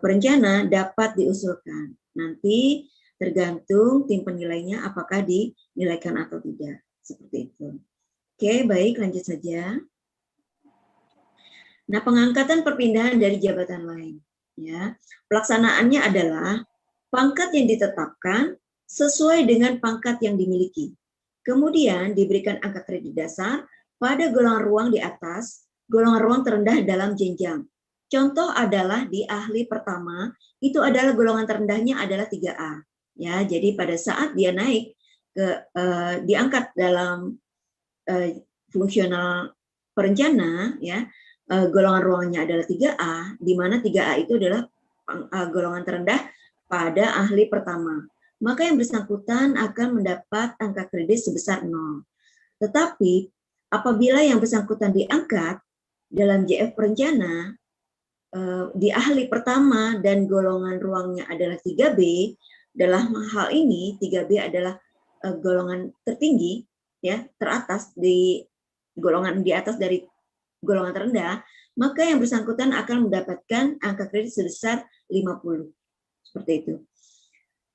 Speaker 3: perencana dapat diusulkan. Nanti tergantung tim penilainya apakah dinilaikan atau tidak. Seperti itu. Oke, baik, lanjut saja. Nah, pengangkatan perpindahan dari jabatan lain. Ya, pelaksanaannya adalah pangkat yang ditetapkan sesuai dengan pangkat yang dimiliki. Kemudian diberikan angka kredit dasar pada golongan ruang di atas, golongan ruang terendah dalam jenjang. Contoh adalah di ahli pertama, itu adalah golongan terendahnya adalah 3A. Ya, jadi pada saat dia naik diangkat dalam fungsional perencana, ya, golongan ruangnya adalah 3A, di mana 3A itu adalah golongan terendah pada ahli pertama. Maka yang bersangkutan akan mendapat angka kredit sebesar 0. Tetapi apabila yang bersangkutan diangkat dalam JF perencana di ahli pertama dan golongan ruangnya adalah 3B, dalam hal ini 3B adalah golongan tertinggi, ya, teratas di golongan di atas dari golongan terendah, maka yang bersangkutan akan mendapatkan angka kredit sebesar 50. Seperti itu.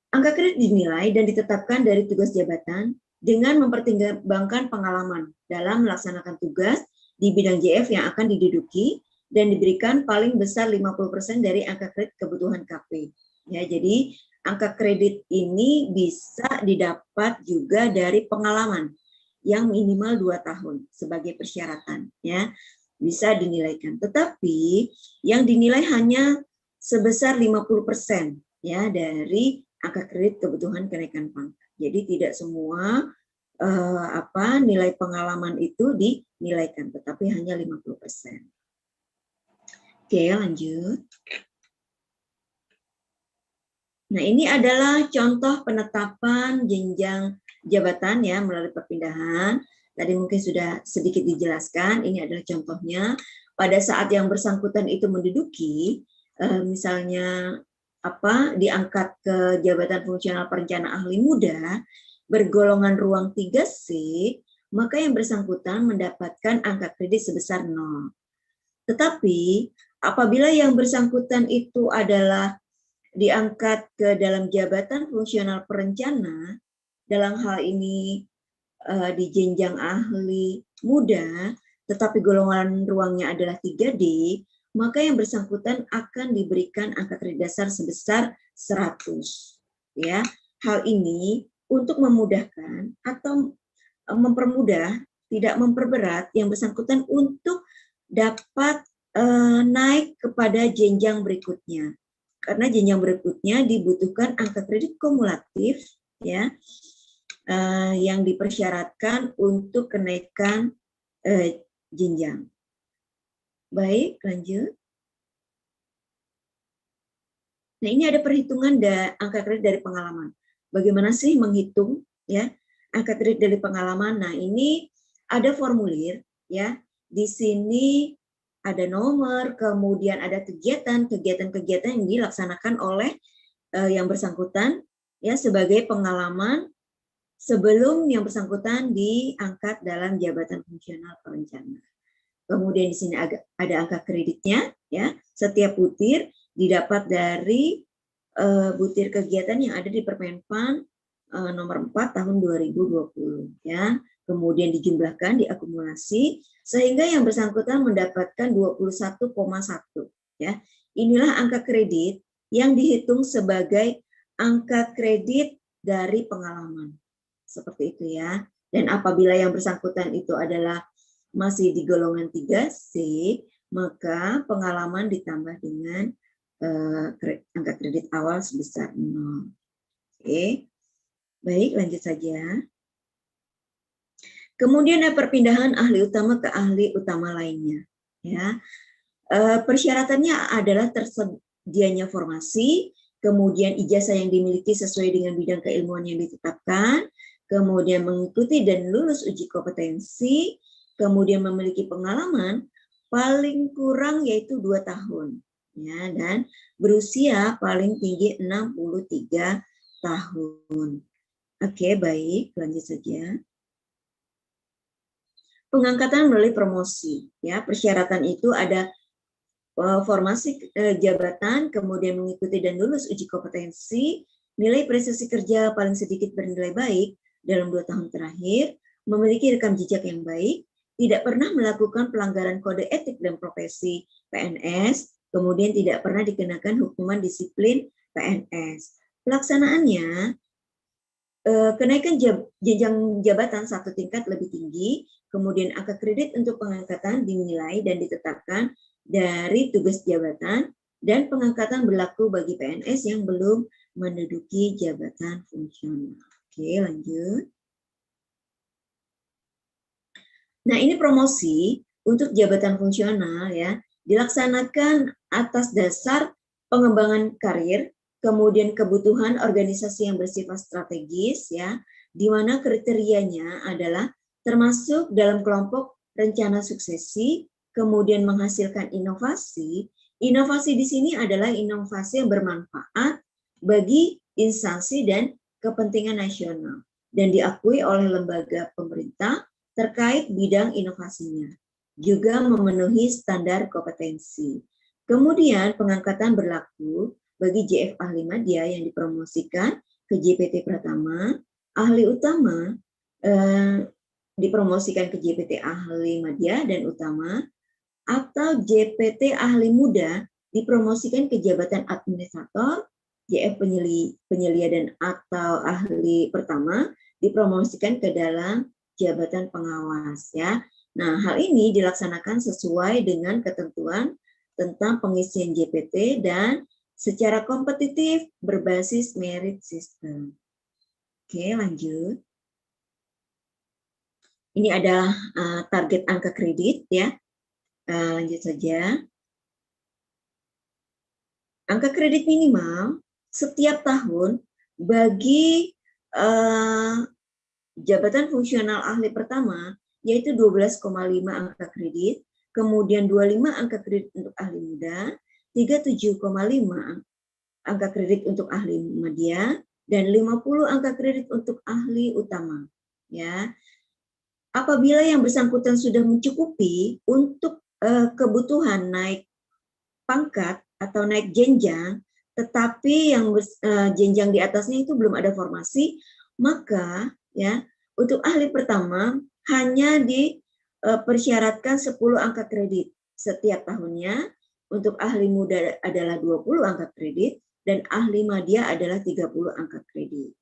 Speaker 3: Angka kredit dinilai dan ditetapkan dari tugas jabatan dengan mempertimbangkan pengalaman dalam melaksanakan tugas di bidang JF yang akan diduduki dan diberikan paling besar 50% dari angka kredit kebutuhan KP. Ya, jadi angka kredit ini bisa didapat juga dari pengalaman yang minimal 2 tahun sebagai persyaratan, ya, bisa dinilaikan. Tetapi yang dinilai hanya sebesar 50%, ya, dari angka kredit kebutuhan kenaikan pangkat. Jadi tidak semua nilai pengalaman itu dinilaikan, tetapi hanya 50%. Oke, lanjut. Nah, ini adalah contoh penetapan jenjang jabatan, ya, melalui perpindahan. Tadi mungkin sudah sedikit dijelaskan, ini adalah contohnya. Pada saat yang bersangkutan itu menduduki, misalnya diangkat ke jabatan fungsional perencana ahli muda, bergolongan ruang 3C, maka yang bersangkutan mendapatkan angka kredit sebesar 0. Tetapi apabila yang bersangkutan itu adalah diangkat ke dalam jabatan fungsional perencana, dalam hal ini di jenjang ahli muda, tetapi golongan ruangnya adalah 3D, maka yang bersangkutan akan diberikan angka kredit dasar sebesar 100. Ya, hal ini untuk memudahkan atau mempermudah, tidak memperberat yang bersangkutan untuk dapat naik kepada jenjang berikutnya. Karena jenjang berikutnya dibutuhkan angka kredit kumulatif, ya, yang dipersyaratkan untuk kenaikan jenjang. Baik, lanjut. Nah, ini ada perhitungan angka kredit dari pengalaman. Bagaimana sih menghitung, ya, angka kredit dari pengalaman? Nah, ini ada formulir, ya. Di sini ada nomor, kemudian ada kegiatan-kegiatan yang dilaksanakan oleh yang bersangkutan, ya, sebagai pengalaman sebelum yang bersangkutan diangkat dalam jabatan fungsional perencana. Kemudian di sini ada angka kreditnya, ya. Setiap butir didapat dari butir kegiatan yang ada di Permenpan nomor 4 tahun 2020, ya. Kemudian dijumlahkan, diakumulasi, sehingga yang bersangkutan mendapatkan 21,1. Ya. Inilah angka kredit yang dihitung sebagai angka kredit dari pengalaman. Seperti itu, ya. Dan apabila yang bersangkutan itu adalah masih di golongan 3C, maka pengalaman ditambah dengan angka kredit awal sebesar 0. Oke. Baik, lanjut saja. Kemudian ada perpindahan ahli utama ke ahli utama lainnya. Ya, persyaratannya adalah tersedianya formasi, kemudian ijazah yang dimiliki sesuai dengan bidang keilmuan yang ditetapkan, kemudian mengikuti dan lulus uji kompetensi, kemudian memiliki pengalaman paling kurang yaitu 2 tahun, ya, dan berusia paling tinggi 63 tahun. Oke, baik, lanjut saja. Pengangkatan melalui promosi, ya, persyaratan itu ada formasi jabatan, kemudian mengikuti dan lulus uji kompetensi, nilai prestasi kerja paling sedikit bernilai baik dalam 2 tahun terakhir, memiliki rekam jejak yang baik, tidak pernah melakukan pelanggaran kode etik dan profesi PNS, kemudian tidak pernah dikenakan hukuman disiplin PNS. Pelaksanaannya, kenaikan jenjang jabatan satu tingkat lebih tinggi, kemudian angka kredit untuk pengangkatan dinilai dan ditetapkan dari tugas jabatan, dan pengangkatan berlaku bagi PNS yang belum menduduki jabatan fungsional. Oke, lanjut. Nah, ini promosi untuk jabatan fungsional ya, dilaksanakan atas dasar pengembangan karir, kemudian kebutuhan organisasi yang bersifat strategis ya, di mana kriterianya adalah termasuk dalam kelompok rencana suksesi, kemudian menghasilkan inovasi. Inovasi di sini adalah inovasi yang bermanfaat bagi instansi dan kepentingan nasional dan diakui oleh lembaga pemerintah terkait bidang inovasinya, juga memenuhi standar kompetensi. Kemudian pengangkatan berlaku bagi JF ahli madya yang dipromosikan ke JPT Pratama, ahli utama dipromosikan ke JPT ahli madya dan utama, atau JPT ahli muda dipromosikan ke jabatan administrator, JF penyelia dan atau ahli pertama dipromosikan ke dalam jabatan pengawas ya. Nah, hal ini dilaksanakan sesuai dengan ketentuan tentang pengisian JPT dan secara kompetitif berbasis merit system. Oke, lanjut. Ini adalah target angka kredit ya. Lanjut saja. Angka kredit minimal setiap tahun bagi jabatan fungsional ahli pertama yaitu 12,5 angka kredit, kemudian 25 angka kredit untuk ahli muda, 37,5 angka kredit untuk ahli madya, dan 50 angka kredit untuk ahli utama. Ya, apabila yang bersangkutan sudah mencukupi untuk kebutuhan naik pangkat atau naik jenjang, tetapi yang jenjang di atasnya itu belum ada formasi, maka ya untuk ahli pertama hanya dipersyaratkan 10 angka kredit setiap tahunnya, untuk ahli muda adalah 20 angka kredit, dan ahli madya adalah 30 angka kredit.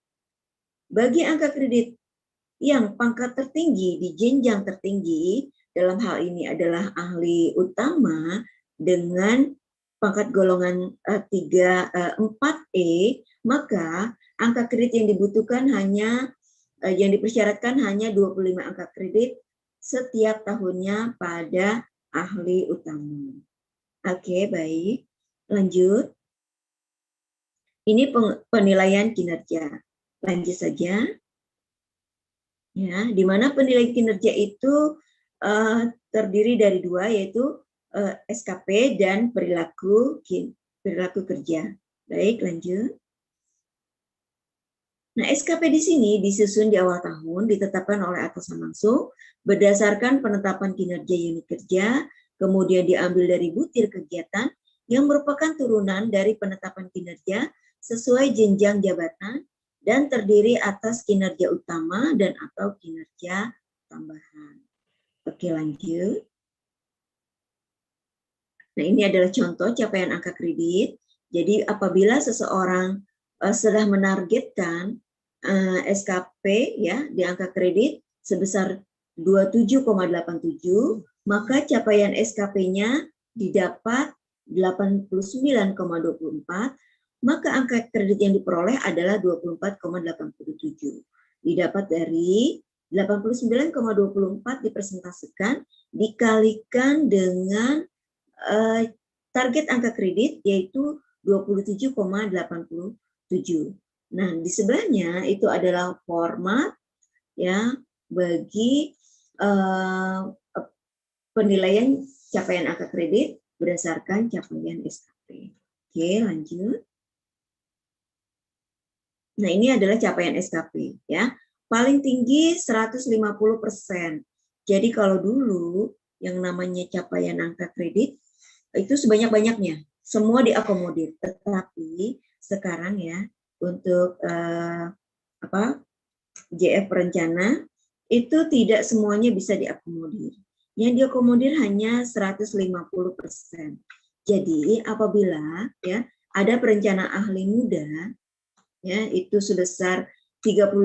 Speaker 3: Bagi angka kredit yang pangkat tertinggi di jenjang tertinggi, dalam hal ini adalah ahli utama dengan pangkat golongan 4E, maka angka kredit yang dibutuhkan yang dipersyaratkan hanya 25 angka kredit setiap tahunnya pada ahli utama. Oke, baik. Lanjut. Ini penilaian kinerja. Lanjut saja. Ya, di mana penilaian kinerja itu terdiri dari dua, yaitu SKP dan perilaku kerja. Baik, lanjut. Nah, SKP di sini disusun di awal tahun, ditetapkan oleh atasan langsung berdasarkan penetapan kinerja unit kerja, kemudian diambil dari butir kegiatan yang merupakan turunan dari penetapan kinerja sesuai jenjang jabatan dan terdiri atas kinerja utama dan atau kinerja tambahan. Oke, lanjut. Nah, ini adalah contoh capaian angka kredit. Jadi apabila seseorang sudah menargetkan SKP ya di angka kredit sebesar 27,87, maka capaian SKP-nya didapat 89,24, maka angka kredit yang diperoleh adalah 24,87. Didapat dari 89,24 dipresentasikan dikalikan dengan target angka kredit yaitu 27,87. Nah, di sebelahnya itu adalah format ya bagi penilaian capaian angka kredit berdasarkan capaian SKP. Oke, lanjut. Nah, ini adalah capaian SKP ya. Paling tinggi 150%. Jadi kalau dulu yang namanya capaian angka kredit itu sebanyak-banyaknya, semua diakomodir. Tetapi sekarang ya untuk JF perencana itu tidak semuanya bisa diakomodir. Yang diakomodir hanya 150%. Jadi apabila ya ada perencana ahli muda ya itu sebesar 25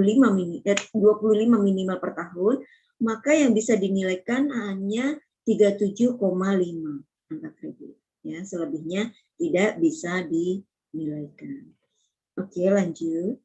Speaker 3: minimal per tahun, maka yang bisa dinilaikan hanya 37,5 angka kredit. Ya, selebihnya tidak bisa dinilaikan. Oke, lanjut.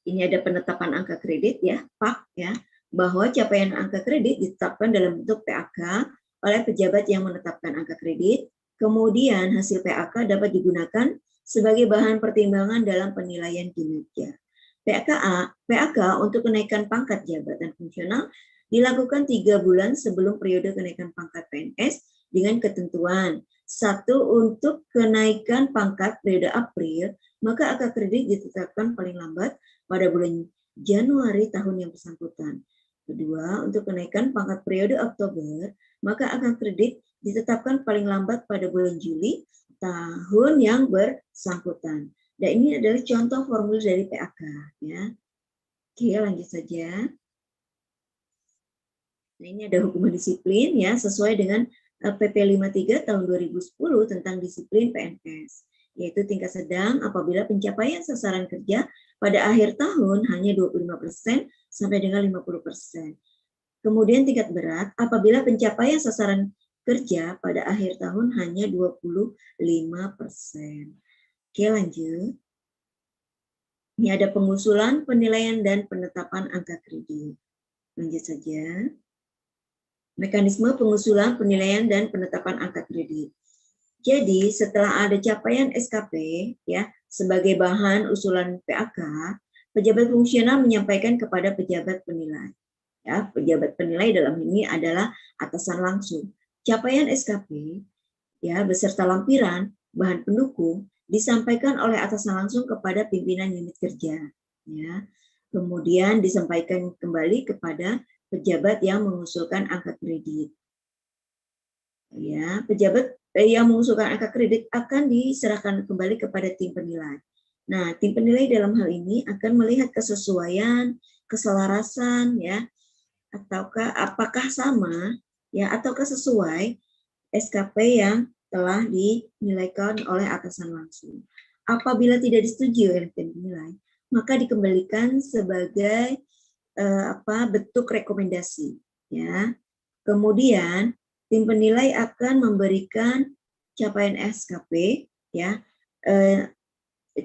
Speaker 3: Ini ada penetapan angka kredit ya, PAK ya, bahwa capaian angka kredit ditetapkan dalam bentuk PAK oleh pejabat yang menetapkan angka kredit. Kemudian hasil PAK dapat digunakan sebagai bahan pertimbangan dalam penilaian kinerja. PAK untuk kenaikan pangkat jabatan fungsional dilakukan 3 bulan sebelum periode kenaikan pangkat PNS dengan ketentuan. 1. Untuk kenaikan pangkat periode April, maka angka kredit ditetapkan paling lambat pada bulan Januari tahun yang bersangkutan. Kedua, untuk kenaikan pangkat periode Oktober, maka angka kredit ditetapkan paling lambat pada bulan Juli tahun yang bersangkutan. Dan ini adalah contoh formulir dari PAK. Ya. Oke, lanjut saja. Nah, ini ada hukuman disiplin ya sesuai dengan PP 53 tahun 2010 tentang disiplin PNS, yaitu tingkat sedang apabila pencapaian sasaran kerja pada akhir tahun hanya 25% sampai dengan 50%. Kemudian tingkat berat apabila pencapaian sasaran kerja pada akhir tahun hanya 25%. Oke, lanjut. Ini ada pengusulan, penilaian, dan penetapan angka kredit. Lanjut saja. Mekanisme pengusulan, penilaian, dan penetapan angka kredit. Jadi, setelah ada capaian SKP ya sebagai bahan usulan PAK, pejabat fungsional menyampaikan kepada pejabat penilai. Ya, pejabat penilai dalam ini adalah atasan langsung. Capaian SKP ya beserta lampiran bahan pendukung disampaikan oleh atasan langsung kepada pimpinan unit kerja. Ya. Kemudian disampaikan kembali kepada pejabat yang mengusulkan angka kredit. Ya, pejabat yang mengusulkan angka kredit akan diserahkan kembali kepada tim penilai. Nah, tim penilai dalam hal ini akan melihat kesesuaian, keselarasan, ya, ataukah apakah sama, ya, ataukah sesuai SKP yang telah dinilaikan oleh atasan langsung. Apabila tidak disetujui oleh tim penilai, maka dikembalikan sebagai bentuk rekomendasi. Ya. Kemudian tim penilai akan memberikan capaian SKP, ya,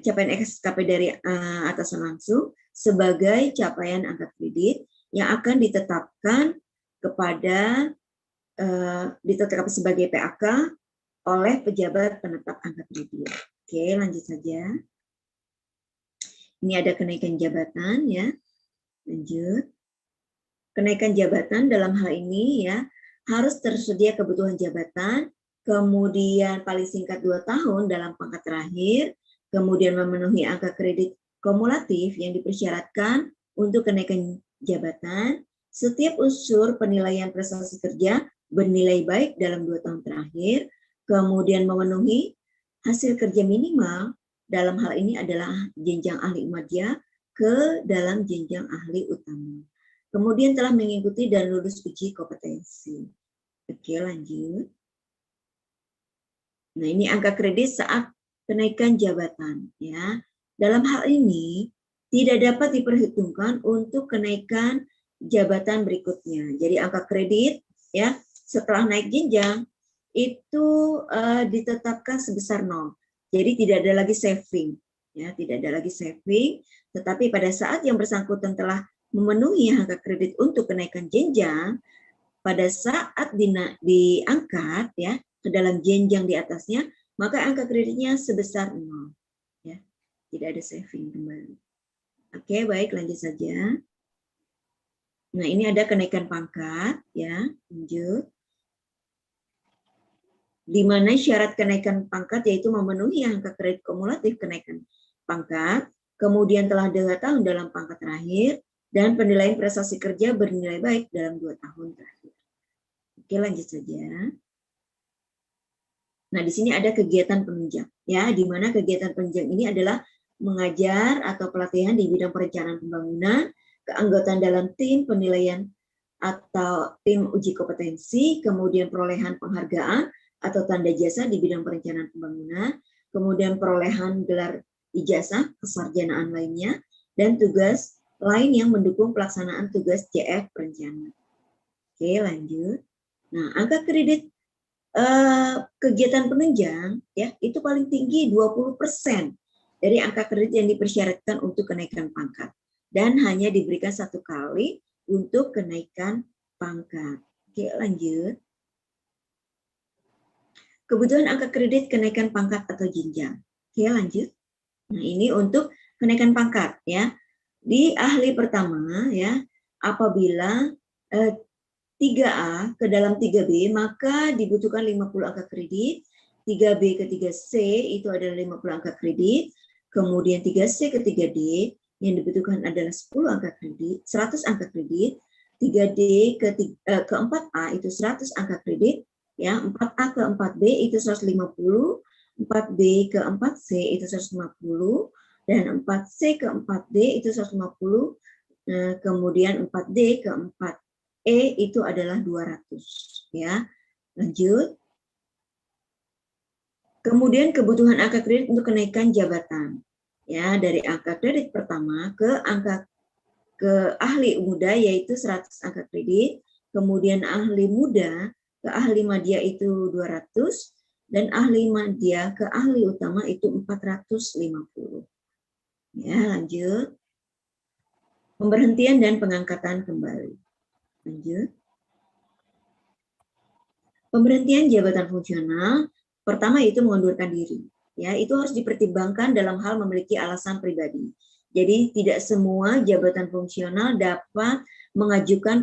Speaker 3: capaian SKP dari atasan langsung sebagai capaian angka kredit yang akan ditetapkan kepada ditetapkan sebagai PAK oleh pejabat penetap angka kredit. Oke, lanjut saja. Ini ada kenaikan jabatan, ya. Lanjut. Kenaikan jabatan dalam hal ini ya harus tersedia kebutuhan jabatan, kemudian paling singkat 2 tahun dalam pangkat terakhir, kemudian memenuhi angka kredit kumulatif yang dipersyaratkan untuk kenaikan jabatan. Setiap unsur penilaian prestasi kerja bernilai baik dalam 2 tahun terakhir, kemudian memenuhi hasil kerja minimal, dalam hal ini adalah jenjang ahli madya ke dalam jenjang ahli utama. Kemudian telah mengikuti dan lulus uji kompetensi. Oke, lanjut. Nah, ini angka kredit saat kenaikan jabatan. Ya. Dalam hal ini, tidak dapat diperhitungkan untuk kenaikan jabatan berikutnya. Jadi angka kredit ya setelah naik jenjang itu ditetapkan sebesar 0. Jadi tidak ada lagi saving, ya, tidak ada lagi saving. Tetapi pada saat yang bersangkutan telah memenuhi angka kredit untuk kenaikan jenjang, pada saat diangkat ya ke dalam jenjang di atasnya, maka angka kreditnya sebesar 0. Ya, tidak ada saving kembali. Oke, baik, lanjut saja. Nah, ini ada kenaikan pangkat, ya, lanjut. Di mana syarat kenaikan pangkat yaitu memenuhi angka kredit kumulatif kenaikan pangkat, kemudian telah 2 tahun dalam pangkat terakhir, dan penilaian prestasi kerja bernilai baik dalam 2 tahun terakhir. Oke, lanjut saja. Nah, di sini ada kegiatan penunjang, ya, di mana kegiatan penunjang ini adalah mengajar atau pelatihan di bidang perencanaan pembangunan, keanggotaan dalam tim penilaian atau tim uji kompetensi, kemudian perolehan penghargaan atau tanda jasa di bidang perencanaan pembangunan, kemudian perolehan gelar ijazah kesarjanaan lainnya, dan tugas lain yang mendukung pelaksanaan tugas JF perencana. Oke, lanjut. Nah, angka kredit kegiatan penunjang ya itu paling tinggi 20% dari angka kredit yang dipersyaratkan untuk kenaikan pangkat dan hanya diberikan 1 kali untuk kenaikan pangkat. Oke, lanjut. Kebutuhan angka kredit kenaikan pangkat atau jenjang. Oke, lanjut. Nah, ini untuk kenaikan pangkat ya. Di ahli pertama ya, apabila 3A ke dalam 3B, maka dibutuhkan 50 angka kredit, 3B ke 3C itu adalah 50 angka kredit, kemudian 3C ke 3D yang dibutuhkan adalah 10 angka kredit, 100 angka kredit, 3D ke 4A itu 100 angka kredit, ya 4A ke 4B itu 150, 4B ke 4C itu 150, dan 4C ke 4D itu 150, kemudian 4D ke 4 E itu adalah 200 ya. Lanjut. Kemudian kebutuhan angka kredit untuk kenaikan jabatan. Ya, dari angka kredit pertama ke ahli muda yaitu 100 angka kredit, kemudian ahli muda ke ahli madya itu 200 dan ahli madya ke ahli utama itu 450. Ya, lanjut. Pemberhentian dan pengangkatan kembali. Lanjut. Pemberhentian jabatan fungsional, pertama itu mengundurkan diri. Ya, itu harus dipertimbangkan dalam hal memiliki alasan pribadi. Jadi tidak semua jabatan fungsional dapat mengajukan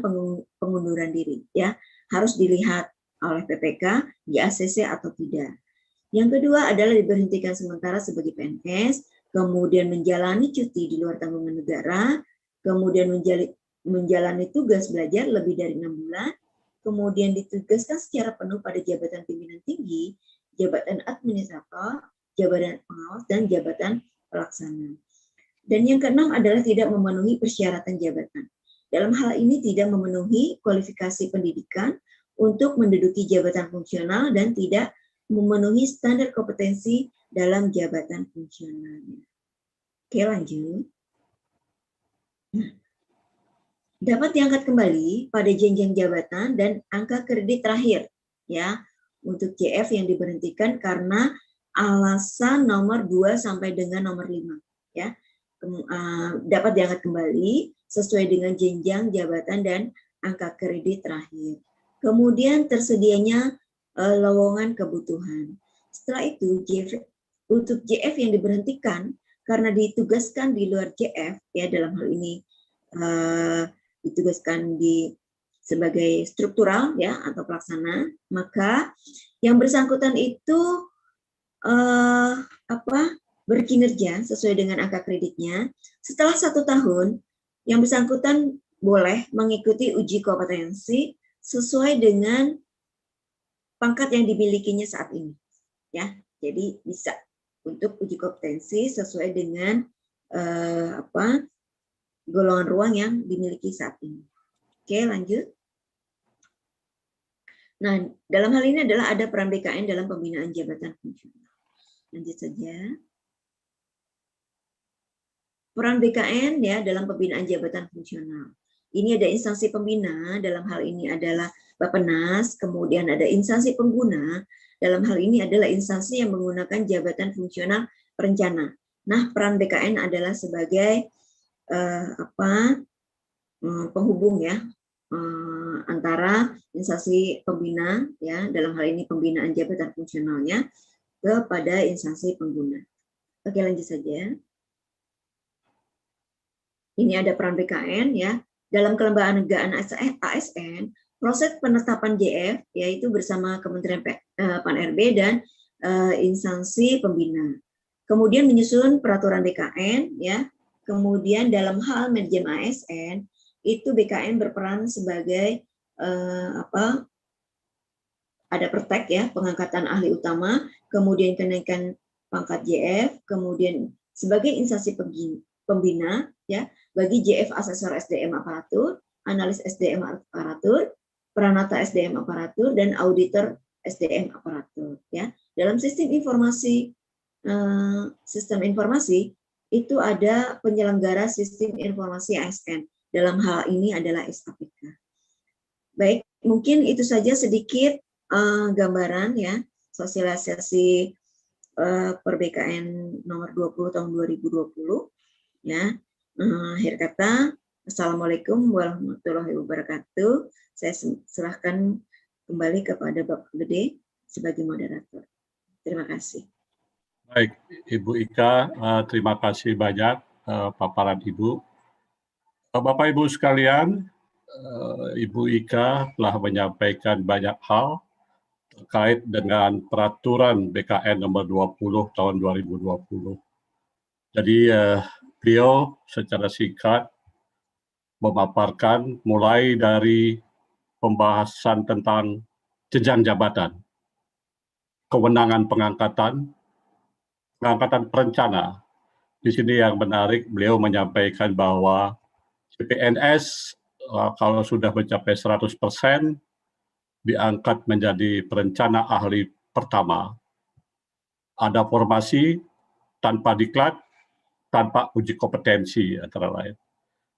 Speaker 3: pengunduran diri. Ya, harus dilihat oleh PPK, di ACC atau tidak. Yang kedua adalah diberhentikan sementara sebagai PNS, kemudian menjalani cuti di luar tanggungan negara, kemudian menjalani tugas belajar lebih dari 6 bulan, kemudian ditugaskan secara penuh pada jabatan pimpinan tinggi, jabatan administrator, jabatan pengawas, dan jabatan pelaksana. Dan yang keenam adalah tidak memenuhi persyaratan jabatan. Dalam hal ini tidak memenuhi kualifikasi pendidikan untuk menduduki jabatan fungsional dan tidak memenuhi standar kompetensi dalam jabatan fungsionalnya. Oke, lanjut. Nah, dapat diangkat kembali pada jenjang jabatan dan angka kredit terakhir ya untuk JF yang diberhentikan karena alasan nomor 2 sampai dengan nomor 5 ya. Dapat diangkat kembali sesuai dengan jenjang jabatan dan angka kredit terakhir. Kemudian tersedianya lowongan kebutuhan. Setelah itu untuk JF yang diberhentikan karena ditugaskan di luar JF ya dalam hal ini ditugaskan sebagai struktural ya atau pelaksana, maka yang bersangkutan itu berkinerja sesuai dengan angka kreditnya. Setelah 1 tahun, yang bersangkutan boleh mengikuti uji kompetensi sesuai dengan pangkat yang dimilikinya saat ini. Ya, jadi bisa untuk uji kompetensi sesuai dengan golongan ruang yang dimiliki saat ini. Oke, lanjut. Nah, dalam hal ini adalah ada peran BKN dalam pembinaan jabatan fungsional. Lanjut saja. Peran BKN ya dalam pembinaan jabatan fungsional. Ini ada instansi pembina, dalam hal ini adalah Bappenas, kemudian ada instansi pengguna, dalam hal ini adalah instansi yang menggunakan jabatan fungsional perencana. Nah, peran BKN adalah sebagai penghubung ya antara instansi pembina ya dalam hal ini pembinaan jabatan fungsionalnya kepada instansi pengguna. Oke, lanjut saja. Ini ada peran BKN ya dalam kelembagaan ASN, proses penetapan JF yaitu bersama Kementerian Pan-RB dan instansi pembina. Kemudian menyusun peraturan BKN ya. Kemudian dalam hal manajemen ASN itu BKN berperan sebagai ada pertek ya, pengangkatan ahli utama, kemudian kenaikan pangkat JF, kemudian sebagai instansi pembina ya bagi JF asesor SDM aparatur, analis SDM aparatur, peranata SDM aparatur, dan auditor SDM aparatur. Ya, dalam sistem informasi itu ada penyelenggara sistem informasi ASN. Dalam hal ini adalah SAPK. Baik, mungkin itu saja sedikit gambaran ya sosialisasi per BKN nomor 20 tahun 2020 ya. Akhir kata, Assalamualaikum warahmatullahi wabarakatuh. Saya serahkan kembali kepada Bapak Gede sebagai moderator. Terima kasih.
Speaker 1: Baik, Ibu Ika, terima kasih banyak paparan Ibu. Bapak Ibu sekalian, Ibu Ika telah menyampaikan banyak hal terkait dengan peraturan BKN nomor 20 tahun 2020. Jadi beliau secara singkat memaparkan mulai dari pembahasan tentang jenjang jabatan, kewenangan pengangkatan perencana. Di sini yang menarik, beliau menyampaikan bahwa CPNS kalau sudah mencapai 100% diangkat menjadi perencana ahli pertama. Ada formasi tanpa diklat, tanpa uji kompetensi antara lain.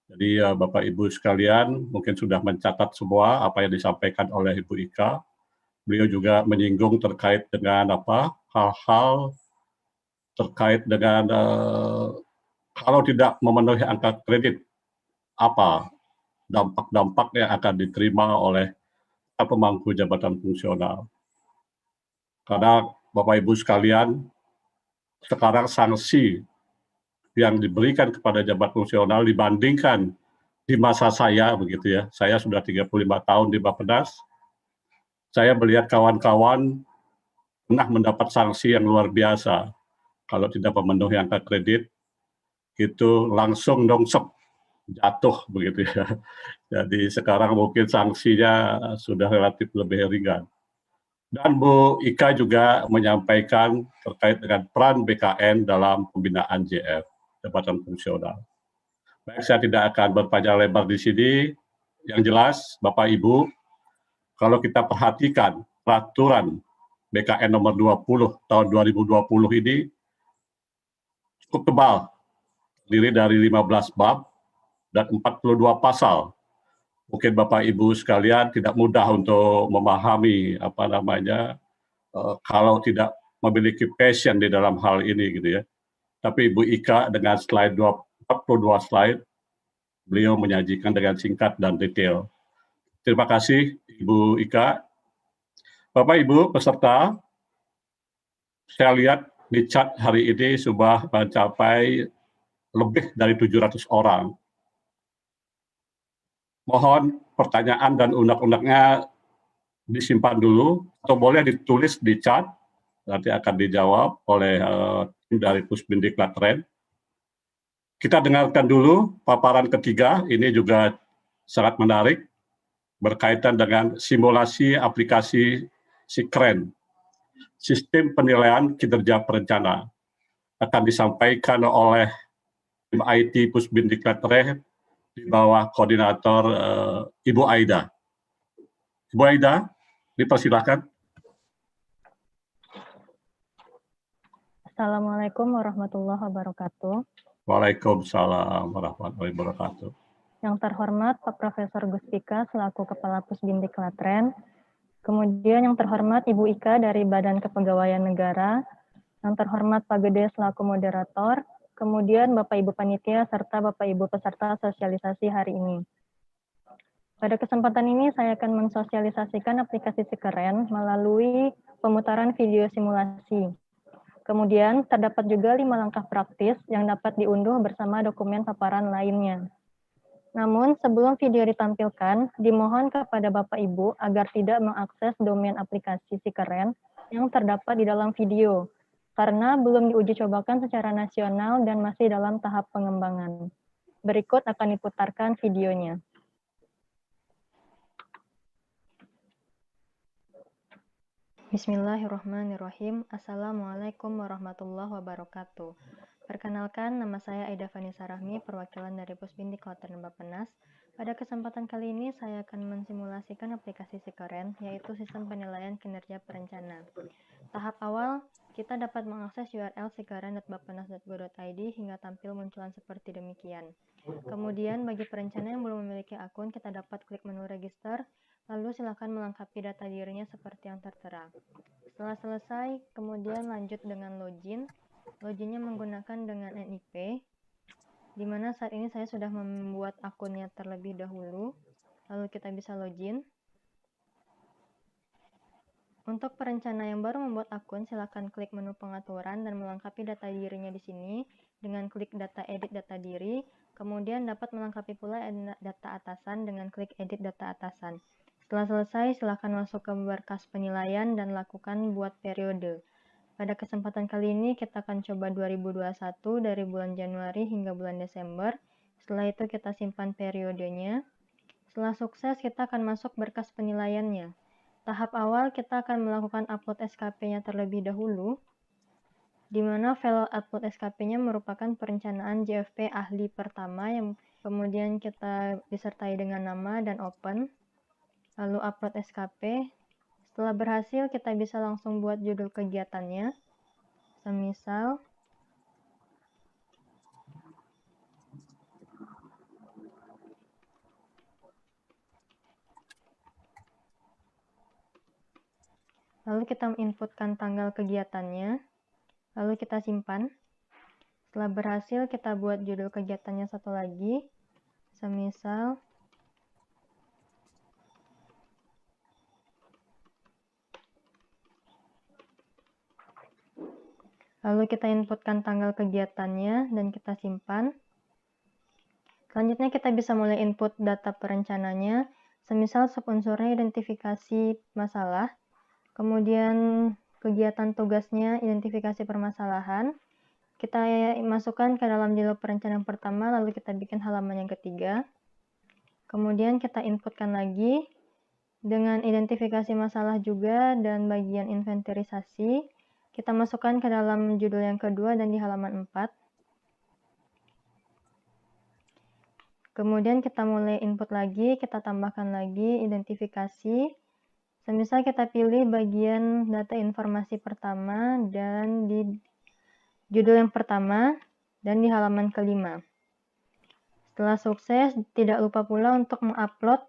Speaker 1: Jadi Bapak Ibu sekalian mungkin sudah mencatat semua apa yang disampaikan oleh Ibu Ika. Beliau juga menyinggung terkait dengan hal-hal terkait dengan kalau tidak memenuhi angka kredit, apa dampak-dampak yang akan diterima oleh pemangku jabatan fungsional. Karena Bapak Ibu sekalian, sekarang sanksi yang diberikan kepada jabat fungsional dibandingkan di masa saya begitu ya. Saya sudah 35 tahun di Bappenas. Saya melihat kawan-kawan pernah mendapat sanksi yang luar biasa. Kalau tidak memenuhi angka kredit, itu langsung dongsep, jatuh begitu ya. Jadi sekarang mungkin sanksinya sudah relatif lebih ringan. Dan Bu Ika juga menyampaikan terkait dengan peran BKN dalam pembinaan JF, jabatan fungsional. Baik, saya tidak akan berpanjang lebar di sini. Yang jelas, Bapak Ibu, kalau kita perhatikan peraturan BKN nomor 20 tahun 2020 ini cukup tebal, terdiri dari 15 bab dan 42 pasal. Mungkin Bapak Ibu sekalian tidak mudah untuk memahami kalau tidak memiliki passion di dalam hal ini gitu ya. Tapi Ibu Ika dengan slide 42 slide, beliau menyajikan dengan singkat dan detail. Terima kasih Ibu Ika. Bapak Ibu peserta, saya lihat di chat hari ini sudah mencapai lebih dari 700 orang. Mohon pertanyaan dan unek-uneknya disimpan dulu atau boleh ditulis di chat, nanti akan dijawab oleh tim dari Pusbindiklatren. Kita dengarkan dulu paparan ketiga, ini juga sangat menarik, berkaitan dengan simulasi aplikasi SIKREN, Sistem Penilaian Kinerja Perencana. Akan disampaikan oleh tim IT Pusbindiklatren di bawah koordinator Ibu Aida. Ibu Aida, dipersilakan.
Speaker 4: Assalamualaikum warahmatullahi wabarakatuh.
Speaker 1: Waalaikumsalam warahmatullahi wabarakatuh.
Speaker 4: Yang terhormat Pak Profesor Guspika selaku Kepala Pusbindiklatren, kemudian yang terhormat Ibu Ika dari Badan Kepegawaian Negara, yang terhormat Pak Gede selaku moderator, kemudian Bapak Ibu Panitia serta Bapak Ibu peserta sosialisasi hari ini. Pada kesempatan ini saya akan mensosialisasikan aplikasi SIKREN melalui pemutaran video simulasi. Kemudian terdapat juga 5 langkah praktis yang dapat diunduh bersama dokumen paparan lainnya. Namun sebelum video ditampilkan, dimohon kepada Bapak Ibu agar tidak mengakses domain aplikasi SIKREN yang terdapat di dalam video, karena belum diuji cobakan secara nasional dan masih dalam tahap pengembangan. Berikut akan diputarkan videonya. Bismillahirrahmanirrahim. Assalamualaikum warahmatullahi wabarakatuh. Perkenalkan, nama saya Aida Vanessa Rahmi, perwakilan dari Pusbindiklatren Bappenas. Pada kesempatan kali ini saya akan mensimulasikan aplikasi Sikeren, yaitu sistem penilaian kinerja perencana. Tahap awal, kita dapat mengakses URL sikeren.bappenas.go.id hingga tampil munculan seperti demikian. Kemudian bagi perencana yang belum memiliki akun, kita dapat klik menu register, lalu silakan melengkapi data dirinya seperti yang tertera. Setelah selesai, kemudian lanjut dengan login. Loginnya menggunakan dengan NIP, di mana saat ini saya sudah membuat akunnya terlebih dahulu, lalu kita bisa login. Untuk perencana yang baru membuat akun, silakan klik menu pengaturan dan melengkapi data dirinya di sini dengan klik data edit data diri, kemudian dapat melengkapi pula data atasan dengan klik edit data atasan. Setelah selesai, silakan masuk ke berkas penilaian dan lakukan buat periode. Pada kesempatan kali ini kita akan coba 2021 dari bulan Januari hingga bulan Desember. Setelah itu kita simpan periodenya. Setelah sukses kita akan masuk berkas penilaiannya. Tahap awal kita akan melakukan upload SKP-nya terlebih dahulu, di mana file upload SKP-nya merupakan perencanaan JFP ahli pertama yang kemudian kita disertai dengan nama dan open, lalu upload SKP. Setelah berhasil, kita bisa langsung buat judul kegiatannya. Semisal, lalu kita inputkan tanggal kegiatannya, lalu kita simpan. Setelah berhasil, kita buat judul kegiatannya satu lagi. Semisal, lalu kita inputkan tanggal kegiatannya dan kita simpan. Selanjutnya kita bisa mulai input data perencananya, semisal subunsurnya identifikasi masalah, kemudian kegiatan tugasnya identifikasi permasalahan. Kita masukkan ke dalam jalur perencanaan pertama, lalu kita bikin halaman yang ketiga. Kemudian kita inputkan lagi dengan identifikasi masalah juga dan bagian inventarisasi. Kita masukkan ke dalam judul yang kedua dan di halaman 4. Kemudian kita mulai input lagi, kita tambahkan lagi identifikasi. Semisal kita pilih bagian data informasi pertama dan di judul yang pertama dan di halaman kelima. Setelah sukses, tidak lupa pula untuk mengupload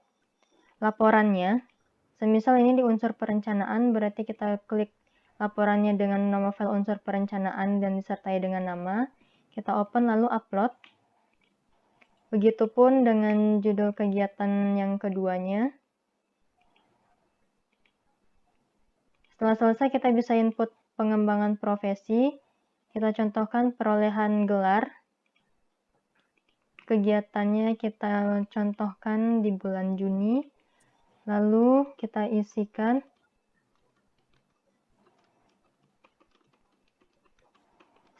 Speaker 4: laporannya. Semisal ini di unsur perencanaan, berarti kita klik laporannya dengan nama file unsur perencanaan dan disertai dengan nama. Kita open lalu upload. Begitupun dengan judul kegiatan yang keduanya. Setelah selesai kita bisa input pengembangan profesi. Kita contohkan perolehan gelar. Kegiatannya kita contohkan di bulan Juni. Lalu kita isikan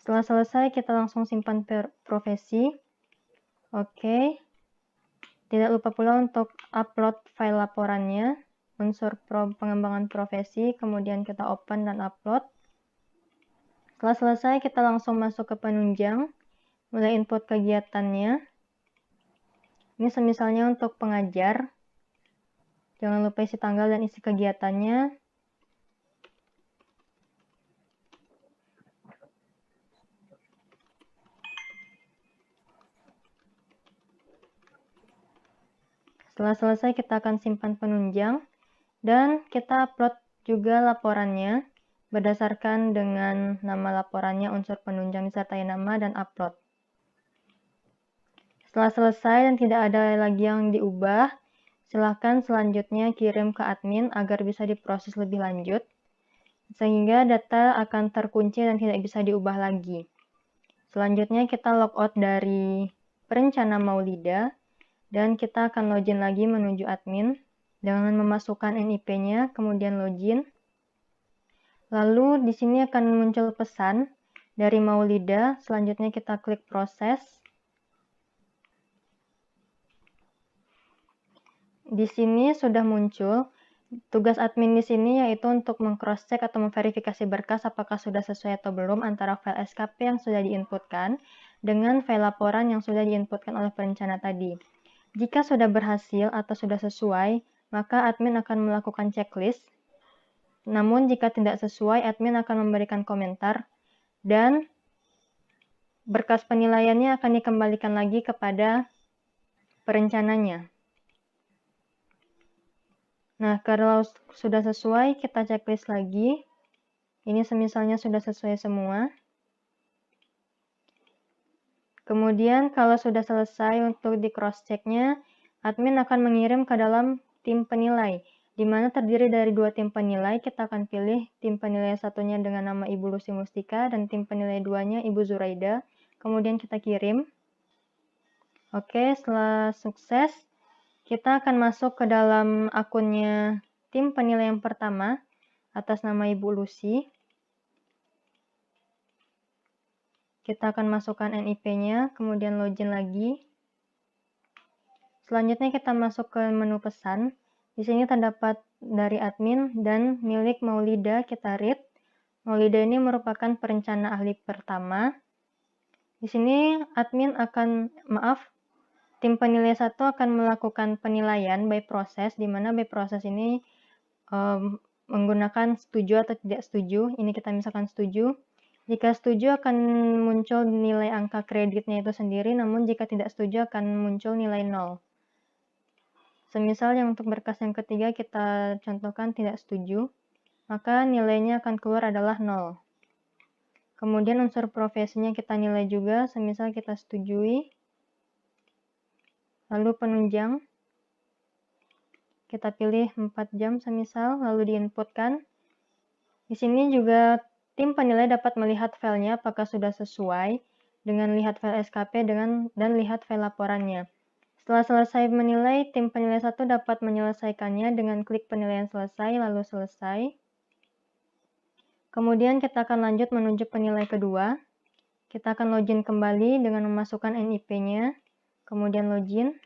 Speaker 4: setelah selesai, kita langsung simpan profesi. Oke. Tidak lupa pula untuk upload file laporannya, unsur pengembangan profesi, kemudian kita open dan upload. Setelah selesai, kita langsung masuk ke penunjang, mulai input kegiatannya. Ini semisalnya untuk pengajar. Jangan lupa isi tanggal dan isi kegiatannya. Setelah selesai, kita akan simpan penunjang dan kita upload juga laporannya berdasarkan dengan nama laporannya, unsur penunjang disertai nama dan upload. Setelah selesai dan tidak ada lagi yang diubah, silakan selanjutnya kirim ke admin agar bisa diproses lebih lanjut, sehingga data akan terkunci dan tidak bisa diubah lagi. Selanjutnya kita logout dari perencana Maulida, dan kita akan login lagi menuju admin dengan memasukkan NIP-nya, kemudian login. Lalu di sini akan muncul pesan dari Maulida, selanjutnya kita klik proses. Di sini sudah muncul tugas admin di sini yaitu untuk meng-cross-check atau memverifikasi berkas apakah sudah sesuai atau belum antara file SKP yang sudah diinputkan dengan file laporan yang sudah diinputkan oleh perencana tadi. Jika sudah berhasil atau sudah sesuai, maka admin akan melakukan checklist. Namun jika tidak sesuai, admin akan memberikan komentar dan berkas penilaiannya akan dikembalikan lagi kepada perencananya. Nah, kalau sudah sesuai, kita checklist lagi. Ini semisalnya sudah sesuai semua. Kemudian kalau sudah selesai untuk di cross-check-nya, admin akan mengirim ke dalam tim penilai, di mana terdiri dari 2 tim penilai. Kita akan pilih tim penilai satunya dengan nama Ibu Lucy Mustika dan tim penilai 2-nya Ibu Zuraida. Kemudian kita kirim. Oke, setelah sukses, kita akan masuk ke dalam akunnya tim penilai yang pertama atas nama Ibu Lucy. Kita akan masukkan NIP-nya, kemudian login lagi. Selanjutnya kita masuk ke menu pesan. Di sini terdapat dari admin dan milik Maulida, kita read. Maulida ini merupakan perencana ahli pertama. Di sini admin tim penilai 1 akan melakukan penilaian by process, di mana by process ini menggunakan setuju atau tidak setuju. Ini kita misalkan setuju. Jika setuju akan muncul nilai angka kreditnya itu sendiri, namun jika tidak setuju akan muncul nilai 0. Semisal yang untuk berkas yang ketiga kita contohkan tidak setuju, maka nilainya akan keluar adalah 0. Kemudian unsur profesinya kita nilai juga, semisal kita setujui. Lalu penunjang, kita pilih 4 jam semisal, lalu diinputkan. Di sini juga tim penilai dapat melihat filenya apakah sudah sesuai dengan lihat file SKP dan lihat file laporannya. Setelah selesai menilai, tim penilai 1 dapat menyelesaikannya dengan klik penilaian selesai, lalu selesai. Kemudian kita akan lanjut menuju penilai kedua. Kita akan login kembali dengan memasukkan NIP-nya, kemudian login.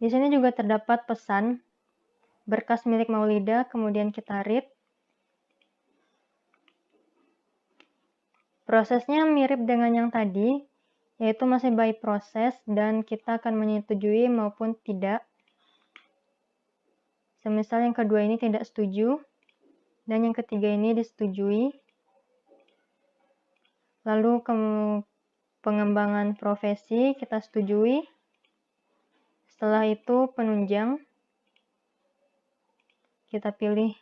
Speaker 4: Di sini juga terdapat pesan berkas milik Maulida, kemudian kita read. Prosesnya mirip dengan yang tadi, yaitu masih by proses dan kita akan menyetujui maupun tidak. Semisal yang kedua ini tidak setuju dan yang ketiga ini disetujui. Lalu pengembangan profesi kita setujui. Setelah itu penunjang. Kita pilih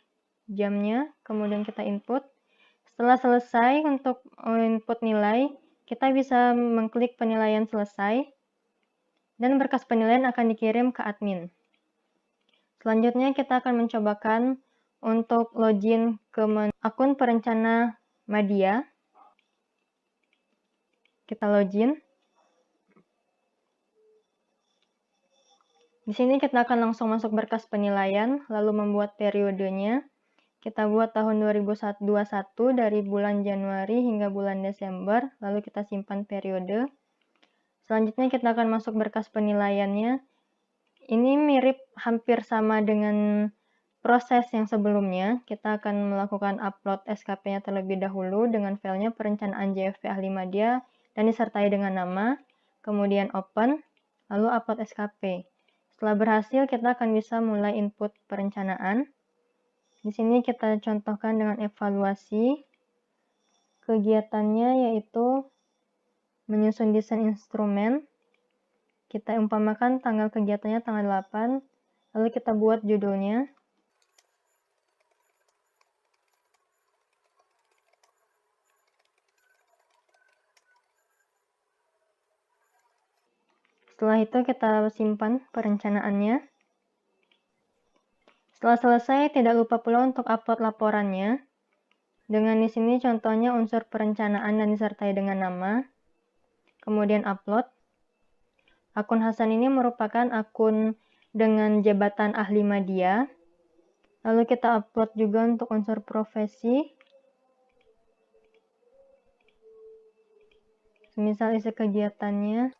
Speaker 4: jamnya, kemudian kita input. Setelah selesai untuk input nilai, kita bisa mengklik penilaian selesai dan berkas penilaian akan dikirim ke admin. Selanjutnya kita akan mencobakan untuk login ke akun perencana media. Kita login. Di sini kita akan langsung masuk berkas penilaian, lalu membuat periodenya. Kita buat tahun 2021 dari bulan Januari hingga bulan Desember, lalu kita simpan periode. Selanjutnya kita akan masuk berkas penilaiannya. Ini mirip hampir sama dengan proses yang sebelumnya. Kita akan melakukan upload SKP-nya terlebih dahulu dengan filenya perencanaan JFP ahli media dan disertai dengan nama, kemudian open, lalu upload SKP. Setelah berhasil, kita akan bisa mulai input perencanaan. Di sini kita contohkan dengan evaluasi. Kegiatannya yaitu menyusun desain instrumen. Kita umpamakan tanggal kegiatannya tanggal 8, lalu kita buat judulnya. Setelah itu kita simpan perencanaannya. Setelah selesai, tidak lupa pula untuk upload laporannya. Dengan di sini contohnya unsur perencanaan dan disertai dengan nama. Kemudian upload. Akun Hasan ini merupakan akun dengan jabatan ahli media. Lalu kita upload juga untuk unsur profesi. Misal isi kegiatannya.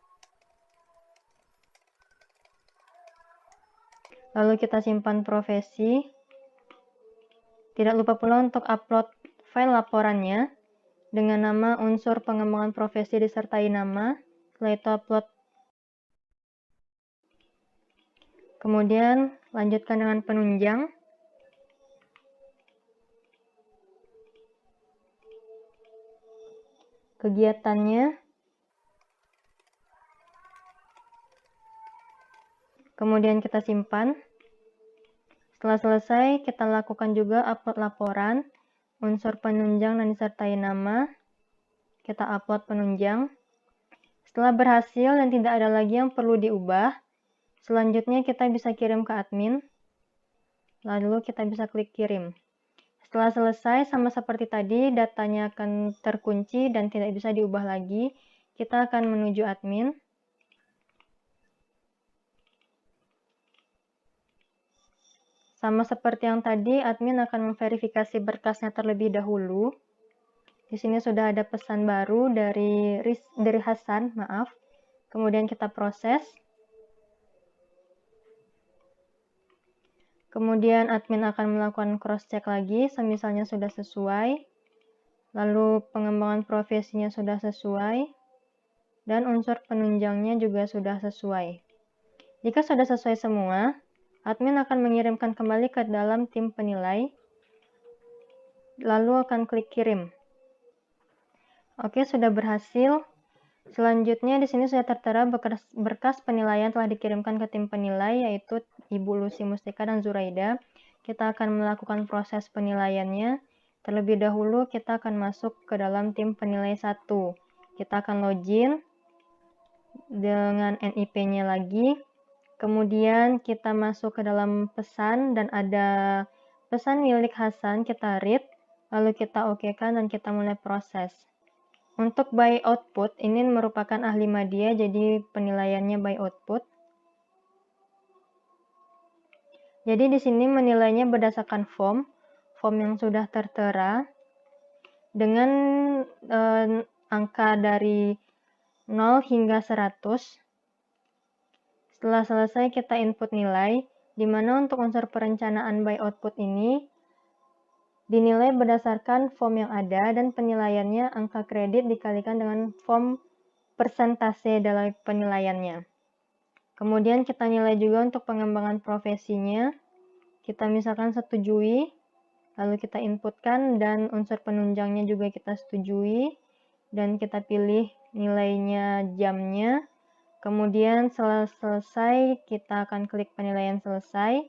Speaker 4: Lalu kita simpan profesi. Tidak lupa pula untuk upload file laporannya dengan nama unsur pengembangan profesi disertai nama. Setelah itu upload Kemudian lanjutkan dengan penunjang. Kegiatannya. Kemudian kita simpan. Setelah selesai, kita lakukan juga upload laporan, unsur penunjang dan disertai nama. Kita upload penunjang. Setelah berhasil dan tidak ada lagi yang perlu diubah, selanjutnya kita bisa kirim ke admin. Lalu kita bisa klik kirim. Setelah selesai, sama seperti tadi, datanya akan terkunci dan tidak bisa diubah lagi. Kita akan menuju admin. Sama seperti yang tadi, admin akan memverifikasi berkasnya terlebih dahulu. Di sini sudah ada pesan baru dari Hasan, maaf. Kemudian kita proses. Kemudian admin akan melakukan cross-check lagi, semisalnya sudah sesuai. Lalu pengembangan profesinya sudah sesuai. Dan unsur penunjangnya juga sudah sesuai. Jika sudah sesuai semua, admin akan mengirimkan kembali ke dalam tim penilai. Lalu akan klik kirim. Oke, sudah berhasil. Selanjutnya di sini sudah tertera berkas penilaian telah dikirimkan ke tim penilai, yaitu Ibu Lucy Mustika dan Zuraida. Kita akan melakukan proses penilaiannya. Terlebih dahulu kita akan masuk ke dalam tim penilai 1. Kita akan login dengan NIP-nya lagi. Kemudian kita masuk ke dalam pesan dan ada pesan milik Hasan, kita read, lalu kita okekan dan kita mulai proses. Untuk by output, ini merupakan ahli media, jadi penilaiannya by output. Jadi di sini menilainya berdasarkan form yang sudah tertera, dengan angka dari 0 hingga 100. Setelah selesai kita input nilai, di mana untuk unsur perencanaan by output ini dinilai berdasarkan form yang ada dan penilaiannya angka kredit dikalikan dengan form persentase dalam penilaiannya. Kemudian kita nilai juga untuk pengembangan profesinya. Kita misalkan setujui, lalu kita inputkan dan unsur penunjangnya juga kita setujui dan kita pilih nilainya jamnya. Kemudian setelah selesai kita akan klik penilaian selesai.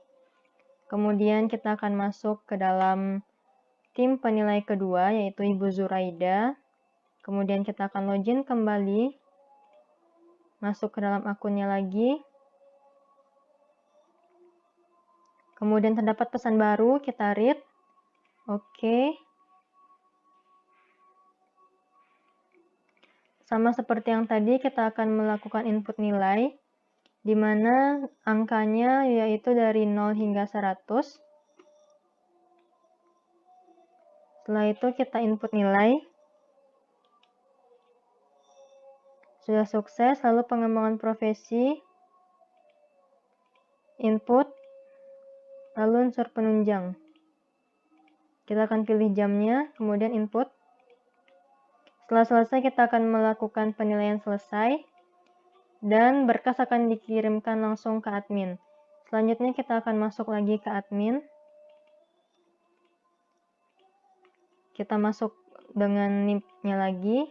Speaker 4: Kemudian kita akan masuk ke dalam tim penilai kedua, yaitu Ibu Zuraida. Kemudian kita akan login kembali, masuk ke dalam akunnya lagi. Kemudian terdapat pesan baru, kita read. Oke. Sama seperti yang tadi, kita akan melakukan input nilai, di mana angkanya yaitu dari 0 hingga 100. Setelah itu kita input nilai. Sudah sukses, lalu pengembangan profesi, input, lalu unsur penunjang. Kita akan pilih jamnya, kemudian input. Setelah selesai kita akan melakukan penilaian selesai, dan berkas akan dikirimkan langsung ke admin. Selanjutnya kita akan masuk lagi ke admin. Kita masuk dengan NIP-nya lagi.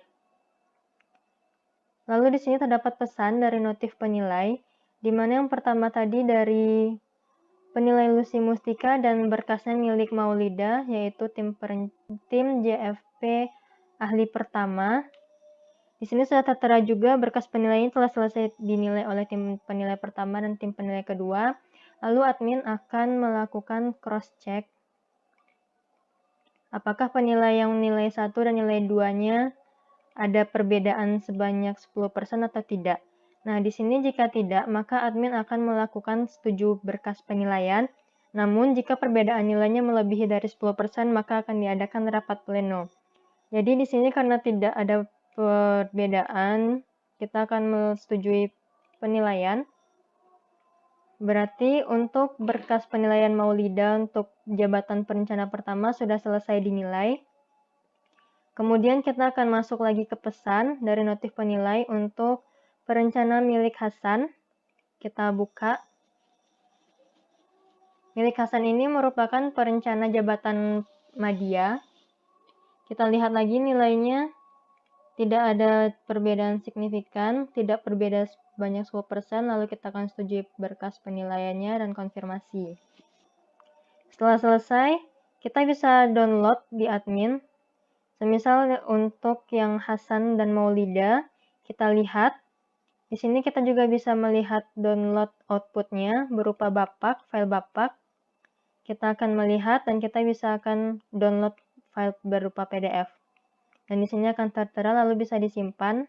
Speaker 4: Lalu di sini terdapat pesan dari notif penilai, di mana yang pertama tadi dari penilai Lucy Mustika dan berkasnya milik Maulida, yaitu tim JFP ahli pertama. Di sini sudah tertera juga berkas penilaian telah selesai dinilai oleh tim penilai pertama dan tim penilai kedua. Lalu admin akan melakukan cross-check apakah penilai yang nilai 1 dan nilai 2-nya ada perbedaan sebanyak 10% atau tidak. Nah, di sini jika tidak, maka admin akan melakukan setuju berkas penilaian. Namun, jika perbedaan nilainya melebihi dari 10%, maka akan diadakan rapat pleno. Jadi, di sini karena tidak ada perbedaan, kita akan menyetujui penilaian. Berarti untuk berkas penilaian Maulida untuk jabatan perencana pertama sudah selesai dinilai. Kemudian kita akan masuk lagi ke pesan dari notif penilai untuk perencana milik Hasan. Kita buka. Milik Hasan ini merupakan perencana jabatan madya. Kita lihat lagi nilainya, tidak ada perbedaan signifikan, tidak berbeda banyak 10%, lalu kita akan setujui berkas penilaiannya dan konfirmasi. Setelah selesai, kita bisa download di admin. Semisal untuk yang Hasan dan Maulida, kita lihat. Di sini kita juga bisa melihat download outputnya berupa bapak, file bapak. Kita akan melihat dan kita bisa akan download file berupa PDF. Dan di sini akan tertera lalu bisa disimpan.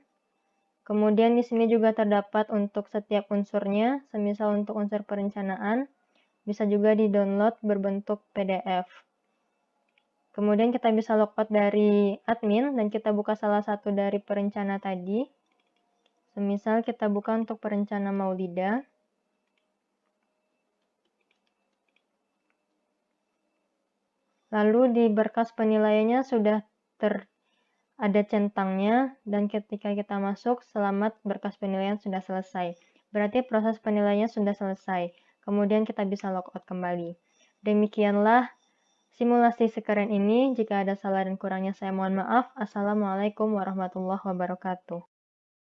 Speaker 4: Kemudian di sini juga terdapat untuk setiap unsurnya, semisal untuk unsur perencanaan, bisa juga di-download berbentuk PDF. Kemudian kita bisa logout dari admin dan kita buka salah satu dari perencana tadi. Semisal kita buka untuk perencana Maulida. Lalu di berkas penilaiannya sudah ada centangnya dan ketika kita masuk, selamat berkas penilaian sudah selesai. Berarti proses penilaiannya sudah selesai. Kemudian kita bisa logout kembali. Demikianlah simulasi sekeren ini. Jika ada salah dan kurangnya saya mohon maaf. Assalamualaikum warahmatullahi wabarakatuh.